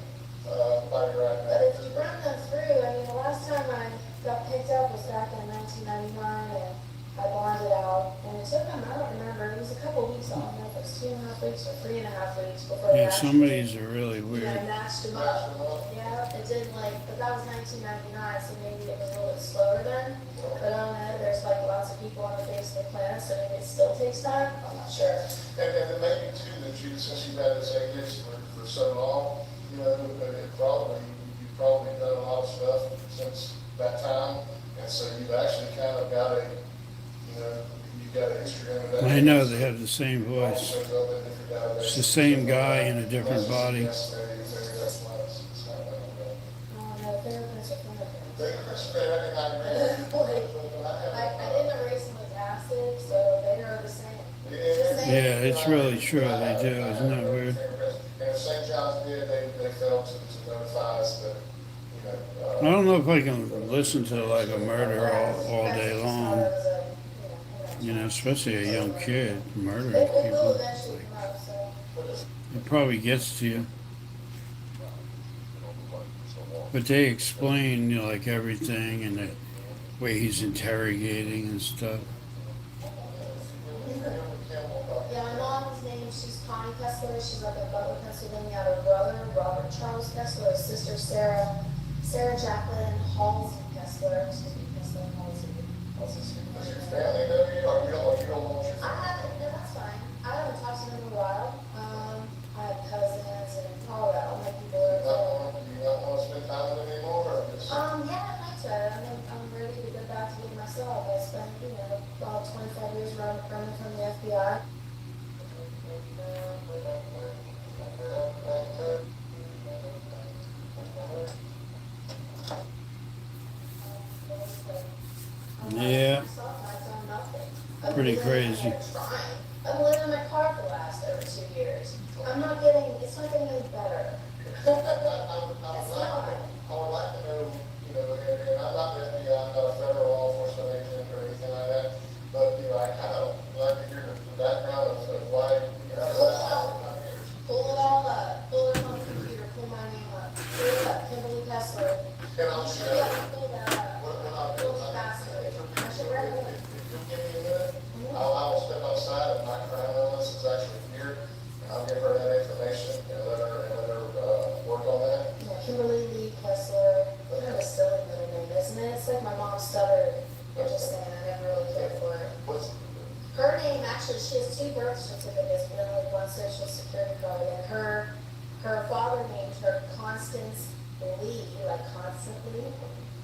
by your right but name. if you run them through, I mean, the last time I got picked up was back in 1999, and I bonded out, and it took them, I don't remember, it was a couple weeks, I don't know if it was 2.5 weeks or 3.5 weeks before they Yeah, actually, some of these are really you know, weird. matched them Match up. them up. Yeah, it did like, but that was 1999, so maybe it was a little bit slower then. But I don't know, there's like lots of people on the face of the planet, so maybe it still takes time, I'm not sure. And then maybe too, that you, since you've had this ADHD for so long, you know, you've probably done a lot of stuff since that time. And so you've actually kind of got a, you know, you've got a history under that. I know they have the same voice. It's the same guy in a different body. Yes, maybe that's why it's not that bad. Oh, no, therapists are therapists. They can spend everything. I didn't erase them with acid, so they are the same. The same. Yeah, it's really true. They do. Isn't that weird? And if St. John's did, they failed to notify us that, you know. I don't know if I can listen to like a murder all day long. You know, especially a young kid murdering It will people. eventually come up, so. It probably gets to you. And all the life for so long. But they explain, you know, like everything and the way he's interrogating and stuff. Yeah, my mom's name, she's Connie Kessler, she's up in Butler, Pennsylvania, her brother, Robert Charles Kessler, his sister Sarah Jacqueline Halsey Kessler, excuse me, Kessler Halsey. Does your family know you, or you don't want your I family? haven't, no, that's fine, I haven't talked to them in a while, I have cousins and all that, all my people are. Do you not want to spend time with them anymore, or just? Yeah, I'd like to. I'm ready to get back to being myself. I spent, you know, about 25 years running from the FBI. Yeah, I've done nothing. pretty crazy. I've been living in my car for the last over 2 years. It's not getting any better. I would like to know, you know, and I'm not the FBI, I'm not a federal law enforcement agent or anything like that, but, you know, I kind of like to hear the background of why, you know, Pull it all up. Pull it on the computer. Pull my name up. Pull it up. Kimberly Kessler. And I'll You do should be able that. to pull that up. When I'll do Pull it, it faster. I should if recommend. you'll give me a minute, I will step outside, and my crime analyst is actually here, and I'll give her that information, and let her work on that. Yeah, Kimberly Lee Kessler. Kind of a silly middle name, isn't it? It's like my mom stuttered. I'm just saying, I never really cared for it. What's, Her name, actually, she has 2 birth certificates, but only 1 social security card. And her father named her Constance Lee, like constantly.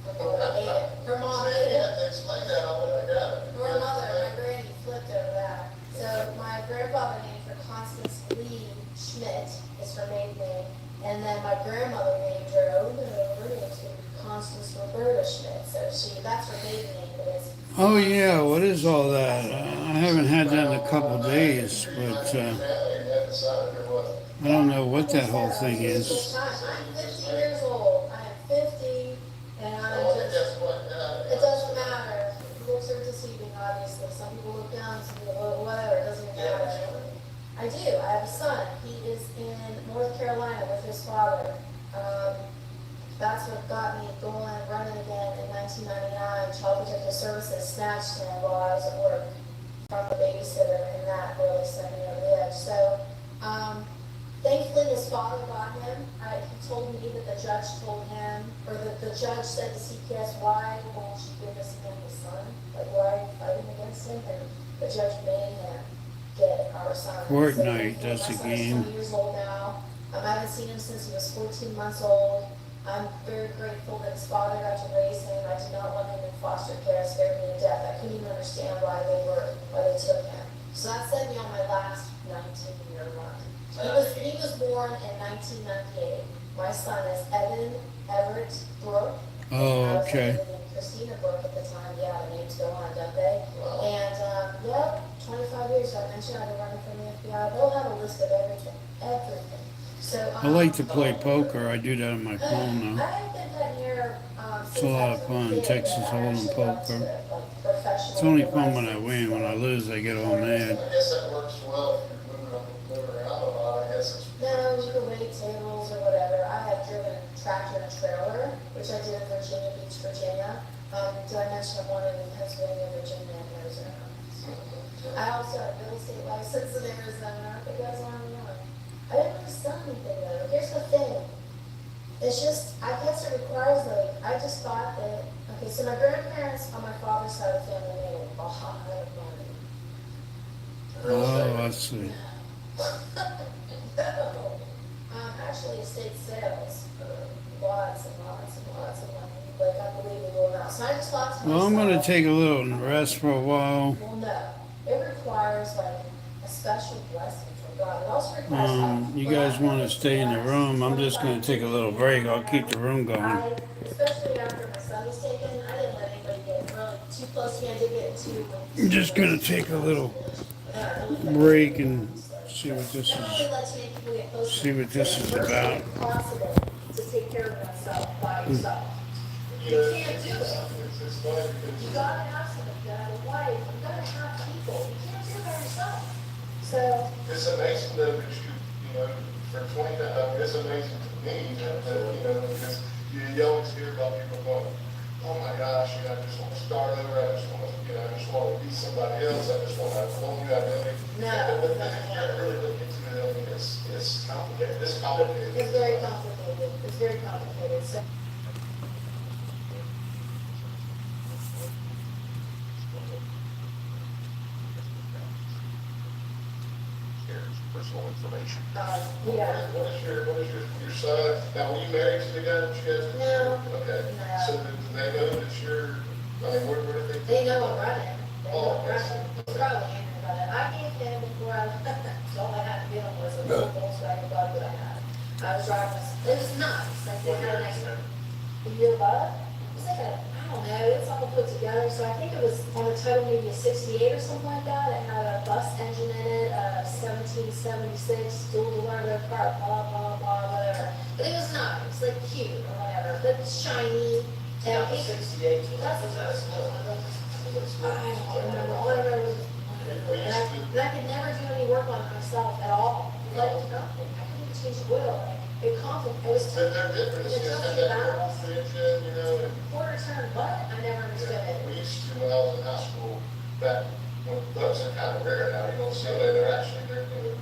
Her mom you hated it. have to explain that, I wouldn't have got it. Her mother, my granny, flipped over that. So my grandfather named her Constance Lee Schmidt, is her maiden name. And then my grandmother named her, over and over, named her Constance Roberta Schmidt. So that's her maiden name, but it's. Oh yeah, what is all that? I haven't had that in a couple days, but I don't know what that whole thing is. I'm 50 years old. I am 50, and I'm just. It doesn't matter. Looks are deceiving, obviously. Some people look young, some people look whatever. It doesn't matter. I do. I have a son. He is in North Carolina with his father. That's what got me going, running again in 1999. Child Protective Services snatched him while I was at work from the babysitter, and that really sent me over the edge. So, thankfully, his father got him. He told me that the judge told him, or that the judge said to CPS, why won't you give this man his son? Like, why are you fighting against him? And the judge made him get our son. Fortnite, So, that's a my son is game. 20 years old now. I haven't seen him since he was 14 months old. I'm very grateful that his father got to raise him. I did not want him in foster care. It scared me to death. I couldn't even understand why they took him. So that set me on my last 19-year run. He was born in 1998. My son is Evan Everett Brooke. Oh, okay. I was living in Christina Brooke at the time. Yeah, the names go on, don't they? And, yep, 25 years. I mentioned I've been running from the FBI. They'll have a list of everything. So, I like to play poker. I do that on my phone now. I've been playing here, It's a lot of fun. Texas Hold'em poker. It's only fun when I win. When I lose, I get all mad. I guess that works well if you're moving around a lot, I guess it's. No, you can wait tables or whatever. I have driven a tractor and a trailer, which I did in Virginia Beach, Virginia. Did I mention one in Pennsylvania, Virginia, and Arizona? I also have a real estate license in Arizona. It goes on and on. I didn't really sell anything though. Here's the thing. It's just, I guess it requires like, I just thought that, okay, so my grandparents on my father's side of the family made a lot of money. Oh, I see. No. Actually, estate sales, lots and lots and lots of money, like unbelievable amounts. So I just thought to myself. Well, I'm gonna take a little rest for a while. Well, no, it requires like a special blessing from God. It also requires. You guys want to stay in the room? I'm just gonna take a little break. I'll keep the room going. Especially after my son was taken, I didn't let anybody get really too close to me. I did get into. I'm just gonna take a little break and see what this I don't is. really let too many people get close to See me. what this is about. It's impossible to take care of yourself by yourself. You can't do it. It's funny because. You gotta have somebody, you gotta have a wife, you gotta have people. You can't do it by yourself. So, It's amazing though that you know, for 20, it's amazing to me that, you know, because you always hear about people going, oh my gosh, you know, I just want to start over, I just want to, you know, I just want to be somebody else, I just want to have a whole new identity. No. But then if you really look into it, I mean, it's complicated, it's complicated. it's very complicated. It's very complicated. So, Here's personal information. yeah. What is your son, now were you married to the guy that you guys? No. Okay, No. so do they know that you're, I mean, where do they? They know I'm running. They know I'm Oh, okay. running. It's probably Andrew about it. I gave him before I left. All I had to give him was a little Volkswagen Bug that I had. I was driving this. It was nice. Like they had a nice. The year Bug? It was like a, I don't know, it's all put together. So I think it was on the total maybe a 68 or something like that. It had a bus engine in it, a 1776 dual designer car, blah, blah, blah, whatever. But it was nice, like cute or whatever, but shiny. And it, 68. that's I don't remember. All I remember was, and I could never do any work on it myself at all. Like nothing. I couldn't even change the oil. It complicated. It was They're different, it's just that engine, you know, and quarter turn, but I never understood it. we used to, when I was in high school, back when bugs are kind of rare now, you don't see them, they're actually, they're good.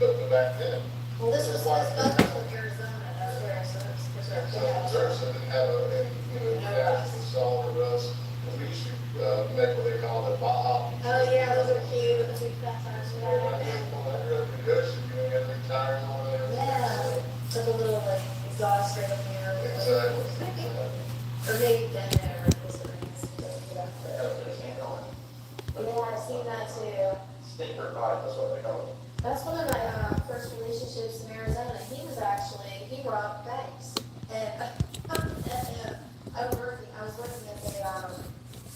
But back then, Well, this was from Arizona. That's where I started. so didn't have a, and, you know, you actually saw the rust. And we used to, make what they call the Baja. Oh, yeah, those are cute with the big fat tires. When I grew up in Goshen, you know, you had big tires on there. Yeah. Took a little like exhaust straight up here. Exactly. Or maybe then there was the rings. Yeah, I've seen that too. Stinker pipe, that's what they call it. That's one of my first relationships in Arizona. He robbed banks. And I was working at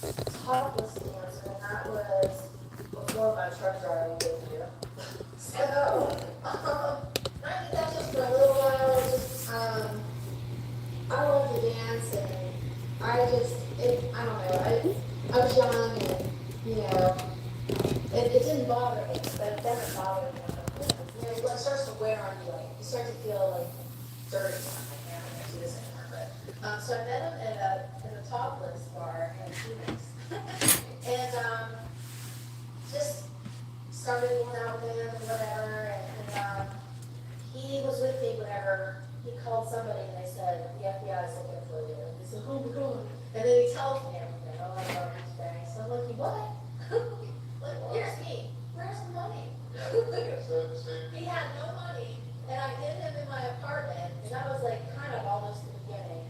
a topless dancer, and that was before my truck driving days here. So, I did that just for a little while. I love to dance, and I don't know, I was young, and, you know, it didn't bother me, but it doesn't bother me. You know, it starts to wear on you, like, you start to feel like dirty. I can't do this anymore, but, so I met him at a topless bar in Phoenix. And, just started going out with him and whatever, and, he was with me whenever he called somebody and they said, the FBI is looking for you. And he said, oh my God. And then he tells me everything, oh, I love these banks. So I'm like, what? Like, here's me. Where's the money? He had no money, and I hid him in my apartment, and that was like kind of almost the beginning.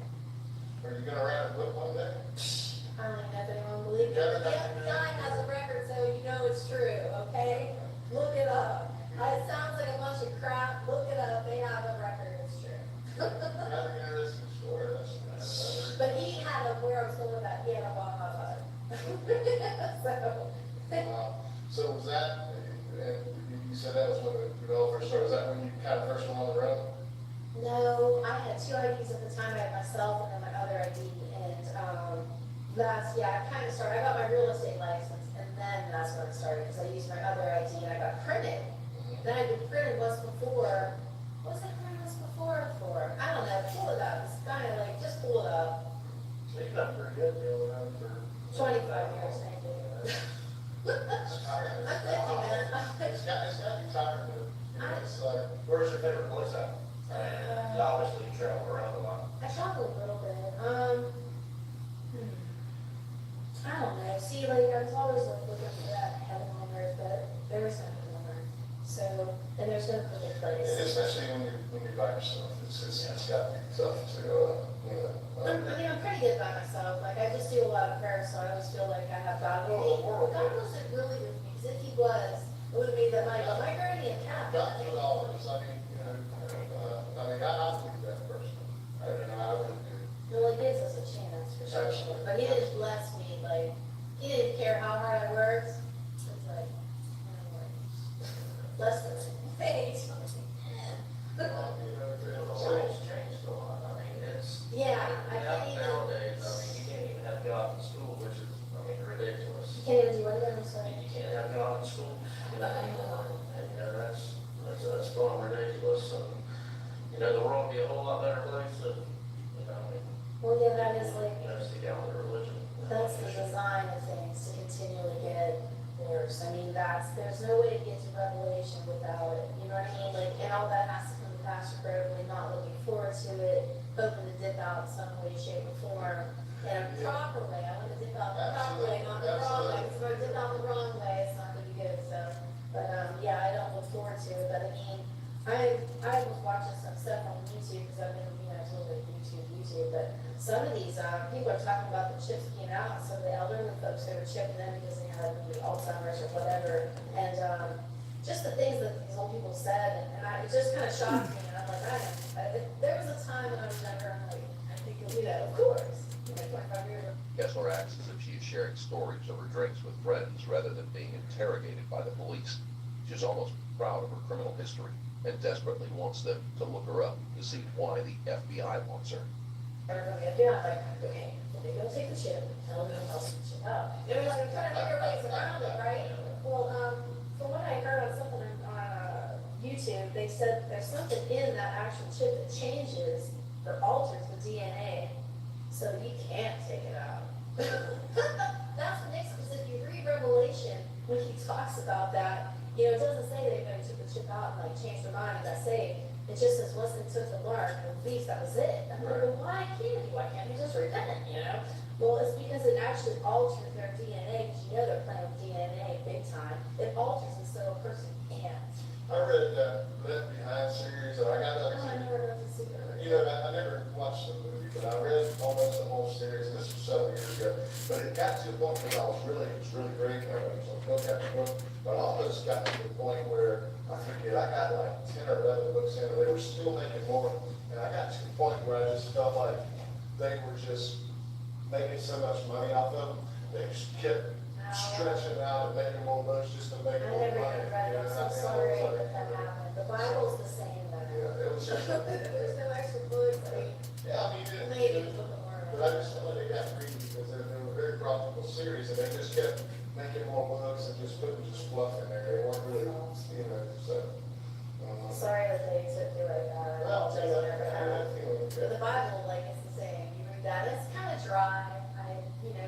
Are you gonna write a book one day? I don't even know if anyone believes me, but the FBI has a record, so you know it's true, okay? Look it up. It sounds like a bunch of crap. Look it up. They have a record. It's true. That's an interesting story, that's. But he had a, where I was going with that, he had a Baja Bug. So was that, and you said that was when the developer started, was that when you kind of first No, I had two IDs at the time, I had myself and then my other ID, and, I kind of started, I got my real estate license, and then that's when it started, because I used my other ID and I got printed. Then I'd been printed once before, what was I printed once before for? I don't know, pull it up, it's kind of like, just pull it up, So you've done pretty good, Bill, around for. 25 years, thank you. I'm 50, man, It's got to be tired, but, you know, it's like, Where's your favorite place at? You obviously travel around a lot. I travel a little bit, I don't know, see, like, I was always like looking for that heaven on earth, but there was no heaven on earth. So, and there's no perfect place. especially when you're by yourself, it's got to be tough to, I'm pretty good by myself, like, I just do a lot of prayer, so I always feel like I have God with me. God wasn't really with me, because if he was, it would be that my guardian cat. God knows all of us, I mean, I believe that person. I really do. Well, it gives us a chance, for sure, Absolutely. but he didn't bless me, like, he didn't care how hard I worked, it's like, less than wait. The world's changed a lot, I mean, it's. Yeah, I can't even, Nowadays, I mean, you can't even have God in school, which is, I mean, ridiculous. you can't even do anything, I'm sorry. You can't have God in school, you know, anymore, and, that's going ridiculous, and, you know, the world would be a whole lot better place if, you know, Well, yeah, that is like, stick out with the religion. that's the design of things, to continually get worse. I mean, there's no way to get to Revelation without it, you know what I mean? Like, and all that has to come to Pastor Groveland, not looking forward to it, hoping to dip out in some way, shape, or form. In a proper way, I want to dip out the proper way, not the wrong way, because if I dip out the wrong way, it's not gonna be good, so. But, I don't look forward to it, but I mean, I was watching some stuff on YouTube, because I've been, it's a little bit YouTube, but some of these, people are talking about the chips being out, some of the elderly folks, they were chipping them because they had maybe Alzheimer's or whatever, and, just the things that these old people said, and it just kind of shocked me, and I'm like, there was a time when I was younger, I'm like, I think you'll do that, of course, 25 years ago. Kessler acts as if she is sharing stories over drinks with friends rather than being interrogated by the police. She's almost proud of her criminal history and desperately wants them to look her up to see why the FBI wants her. Everybody get down, like, okay, well, they go take the chip, tell them else to chip out. They were like, trying to figure ways around it, right? Well, from what I heard on something on YouTube, they said there's something in that actual chip that changes or alters the DNA, so you can't take it out. That's what makes it, because if you read Revelation, when he talks about that, it doesn't say they're going to took the chip out and like change their mind and got saved. It just says once they took the mark of the beast, that was it. I'm like, well, why can't he? Why can't he just repent, Well, it's because it actually alters their DNA, because they're playing with DNA big time. It alters it so a person can't. I read that Left Behind series, and I got Oh, that. I never read the secret. I never watched the movie, but I read almost the whole series, and this was several years ago. But it got to the point where it was really great. So look at the book, but I almost got to the point where I got like 10 or 11 books in, and they were still making more. And I got to the point where I just felt like they were just making so much money off of them. They just kept stretching out and making more books just to make I more never money. even read it, so I'm sorry that that happened. The Bible's the same, though. Yeah, it was just. There's no extra books, Yeah, I mean, maybe a little bit more. but I just thought they got reading because they were very profitable series, and they just kept making more books and just putting just fluff in there. They weren't really, so. Sorry that they took you like that. I Well, apologize on their behalf. But okay. the Bible, like, it's the same. You read that, it's kind of dry,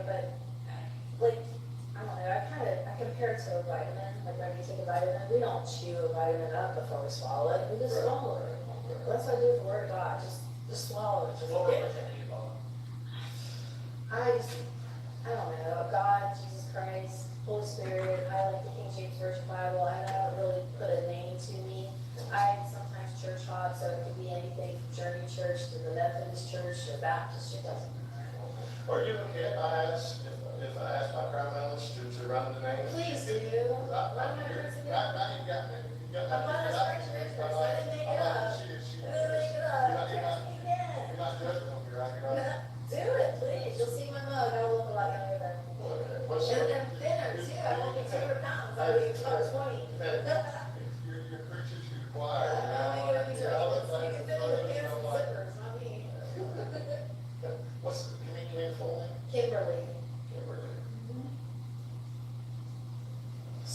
but, like, I don't know, I compare it to a vitamin. Like, when you take a vitamin, we don't chew a vitamin up before we swallow it. We just swallow it. That's what I do with the Word of God. Just swallow it. Just What get religion it. do you follow? I don't know, God, Jesus Christ, Holy Spirit, I like the King James Version Bible, I don't really put a name to me. I sometimes church hop, so it could be anything from Journey Church to the Methodist Church to Baptist, it doesn't matter. Are you okay if I ask my crime analyst to run the name? Please do. Now Run my words again. you got me. I'm not a strange business, I didn't make it up. I didn't make it up. Ask me again. You're not judging on me, right? You're not. Do it, please, you'll see my mug, I will look a lot younger than. What's And your? then thinner too, I won't be 200 pounds, I'll be about 20. You're preaching to the choir. You can fit in the pants and zipper.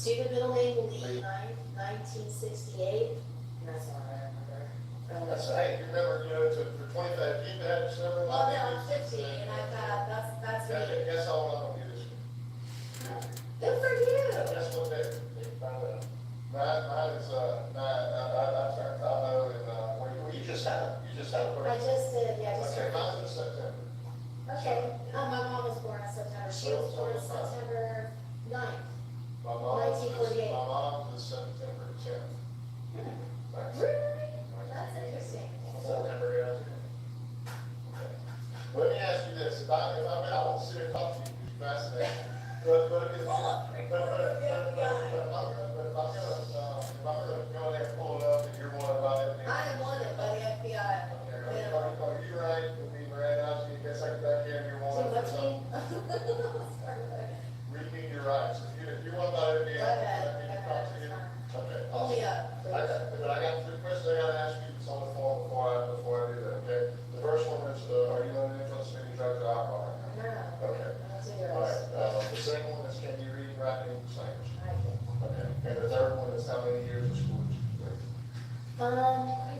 Student middle name will be 1968, and that's all I remember. That's, hey, you remember, for 25, you've had several. Well, no, I'm 50, and I've got, that's me. Guess how old I'm gonna be this year? Good for you. Guess what day? Mine is, I turned, you just had a I just did, yeah, just. Okay, mine is September. Okay, my mom was born in September, she was born September 9th. My mom is 1948. September 10th. Really? That's interesting. September, yeah. Let me ask you this, if I want to sit here and talk to you, you're fascinating. But if I'm gonna go in there and pull it up and you're wanted by it. I am wanted by the FBI. Are you right, with me, Miranda, you guess I can back in, you're So wanted for what's me? something? Read me your rights, if you want by the FBI, I need to talk to you. Okay. Only up. But I got three questions I gotta ask you, it's on the phone before I do that, okay? The first one is, are you under the influence of any drugs or alcohol right now? No. Okay. No All cigarettes. right, the second one is, can you read and write English language? I can. Okay. And the third one is, how many years of school did you complete? Quite a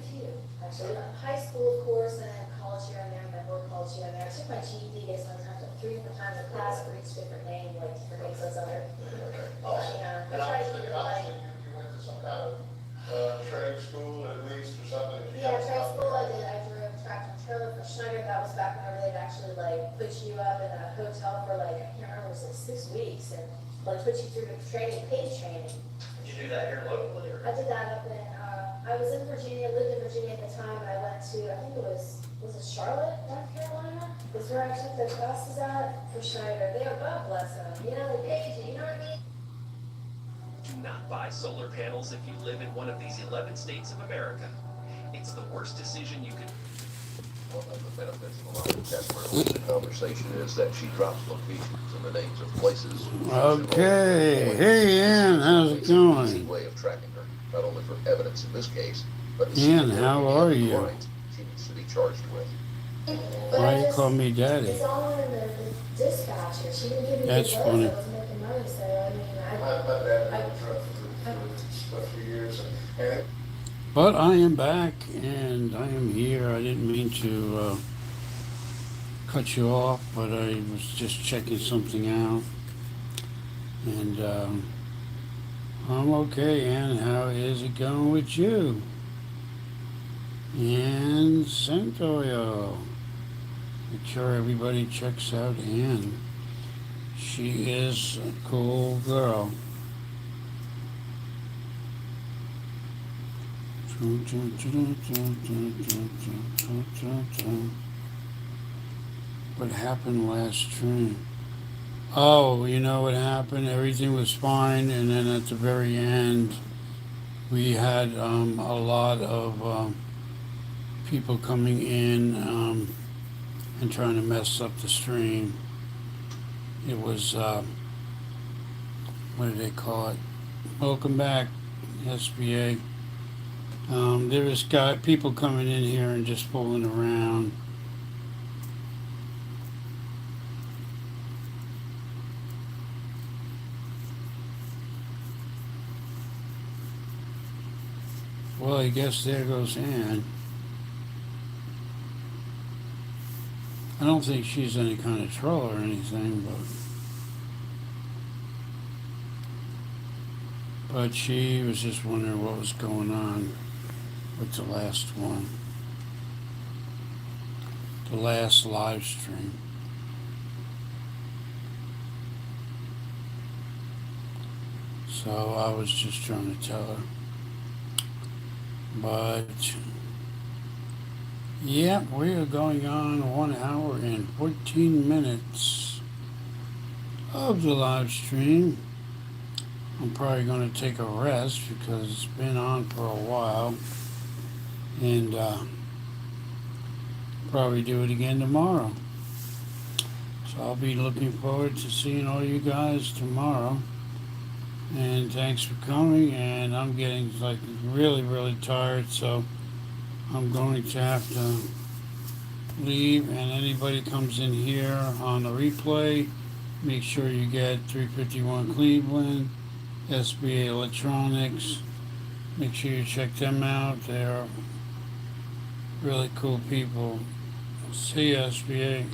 few, actually. High school, of course, and then college here and there, my whole college here and there. I took my GED, I sometimes took 3 different times in class for each different name, like different names as other. Okay. But, Awesome. yeah, I And try to keep obviously, it like. you went to some kind of, trade school at least or something? If you Yeah, got trade something- school I did, I drove tractor and trailer for Schneider, that was back whenever they'd actually like put you up in a hotel for like, I can't remember, it was like 6 weeks and like put you through the training, paid training. Did you do that here locally, or? I did that up in, I was in Virginia, lived in Virginia at the time, and I went to, I think it was it Charlotte, North Carolina? Is where I took the classes at for Schneider. They are, God bless them, they paid you, you know what I mean? Do not buy solar panels if you live in one of these 11 states of America. It's the worst decision you could. One of the benefits of allowing Casper to lead the conversation is that she drops locations and the names of places. Okay. Hey, Ann, how's it Easy going? way of tracking her, not only for evidence in this case, but to Ann, see if how there are any you? crimes she needs to be charged with. But Why I you just- call me daddy? It's all in the dispatcher, she didn't give me the That's buzz, funny. I wasn't making money, so I mean, My dad had a truck for a few years, and But I am back and I am here. I didn't mean to cut you off, but I was just checking something out. And I'm okay, Ann. How is it going with you? And Santoyo. Make sure everybody checks out Ann. She is a cool girl. What happened last stream? Oh, you know what happened? Everything was fine, and then at the very end, we had a lot of people coming in and trying to mess up the stream. It was, what do they call it? Welcome back, SBA. There was people coming in here and just fooling around. Well, I guess there goes Ann. I don't think she's any kind of troll or anything, but she was just wondering what was going on with the last one, the last live stream. So I was just trying to tell her. But yeah, we are going on 1 hour and 14 minutes of the live stream. I'm probably going to take a rest because it's been on for a while, and probably do it again tomorrow. So I'll be looking forward to seeing all you guys tomorrow. And thanks for coming, and I'm getting like really tired, so I'm going to have to leave. And anybody comes in here on the replay, make sure you get 351 Cleveland SBA Electronics. Make sure you check them out. They're really cool people. See ya, SBA.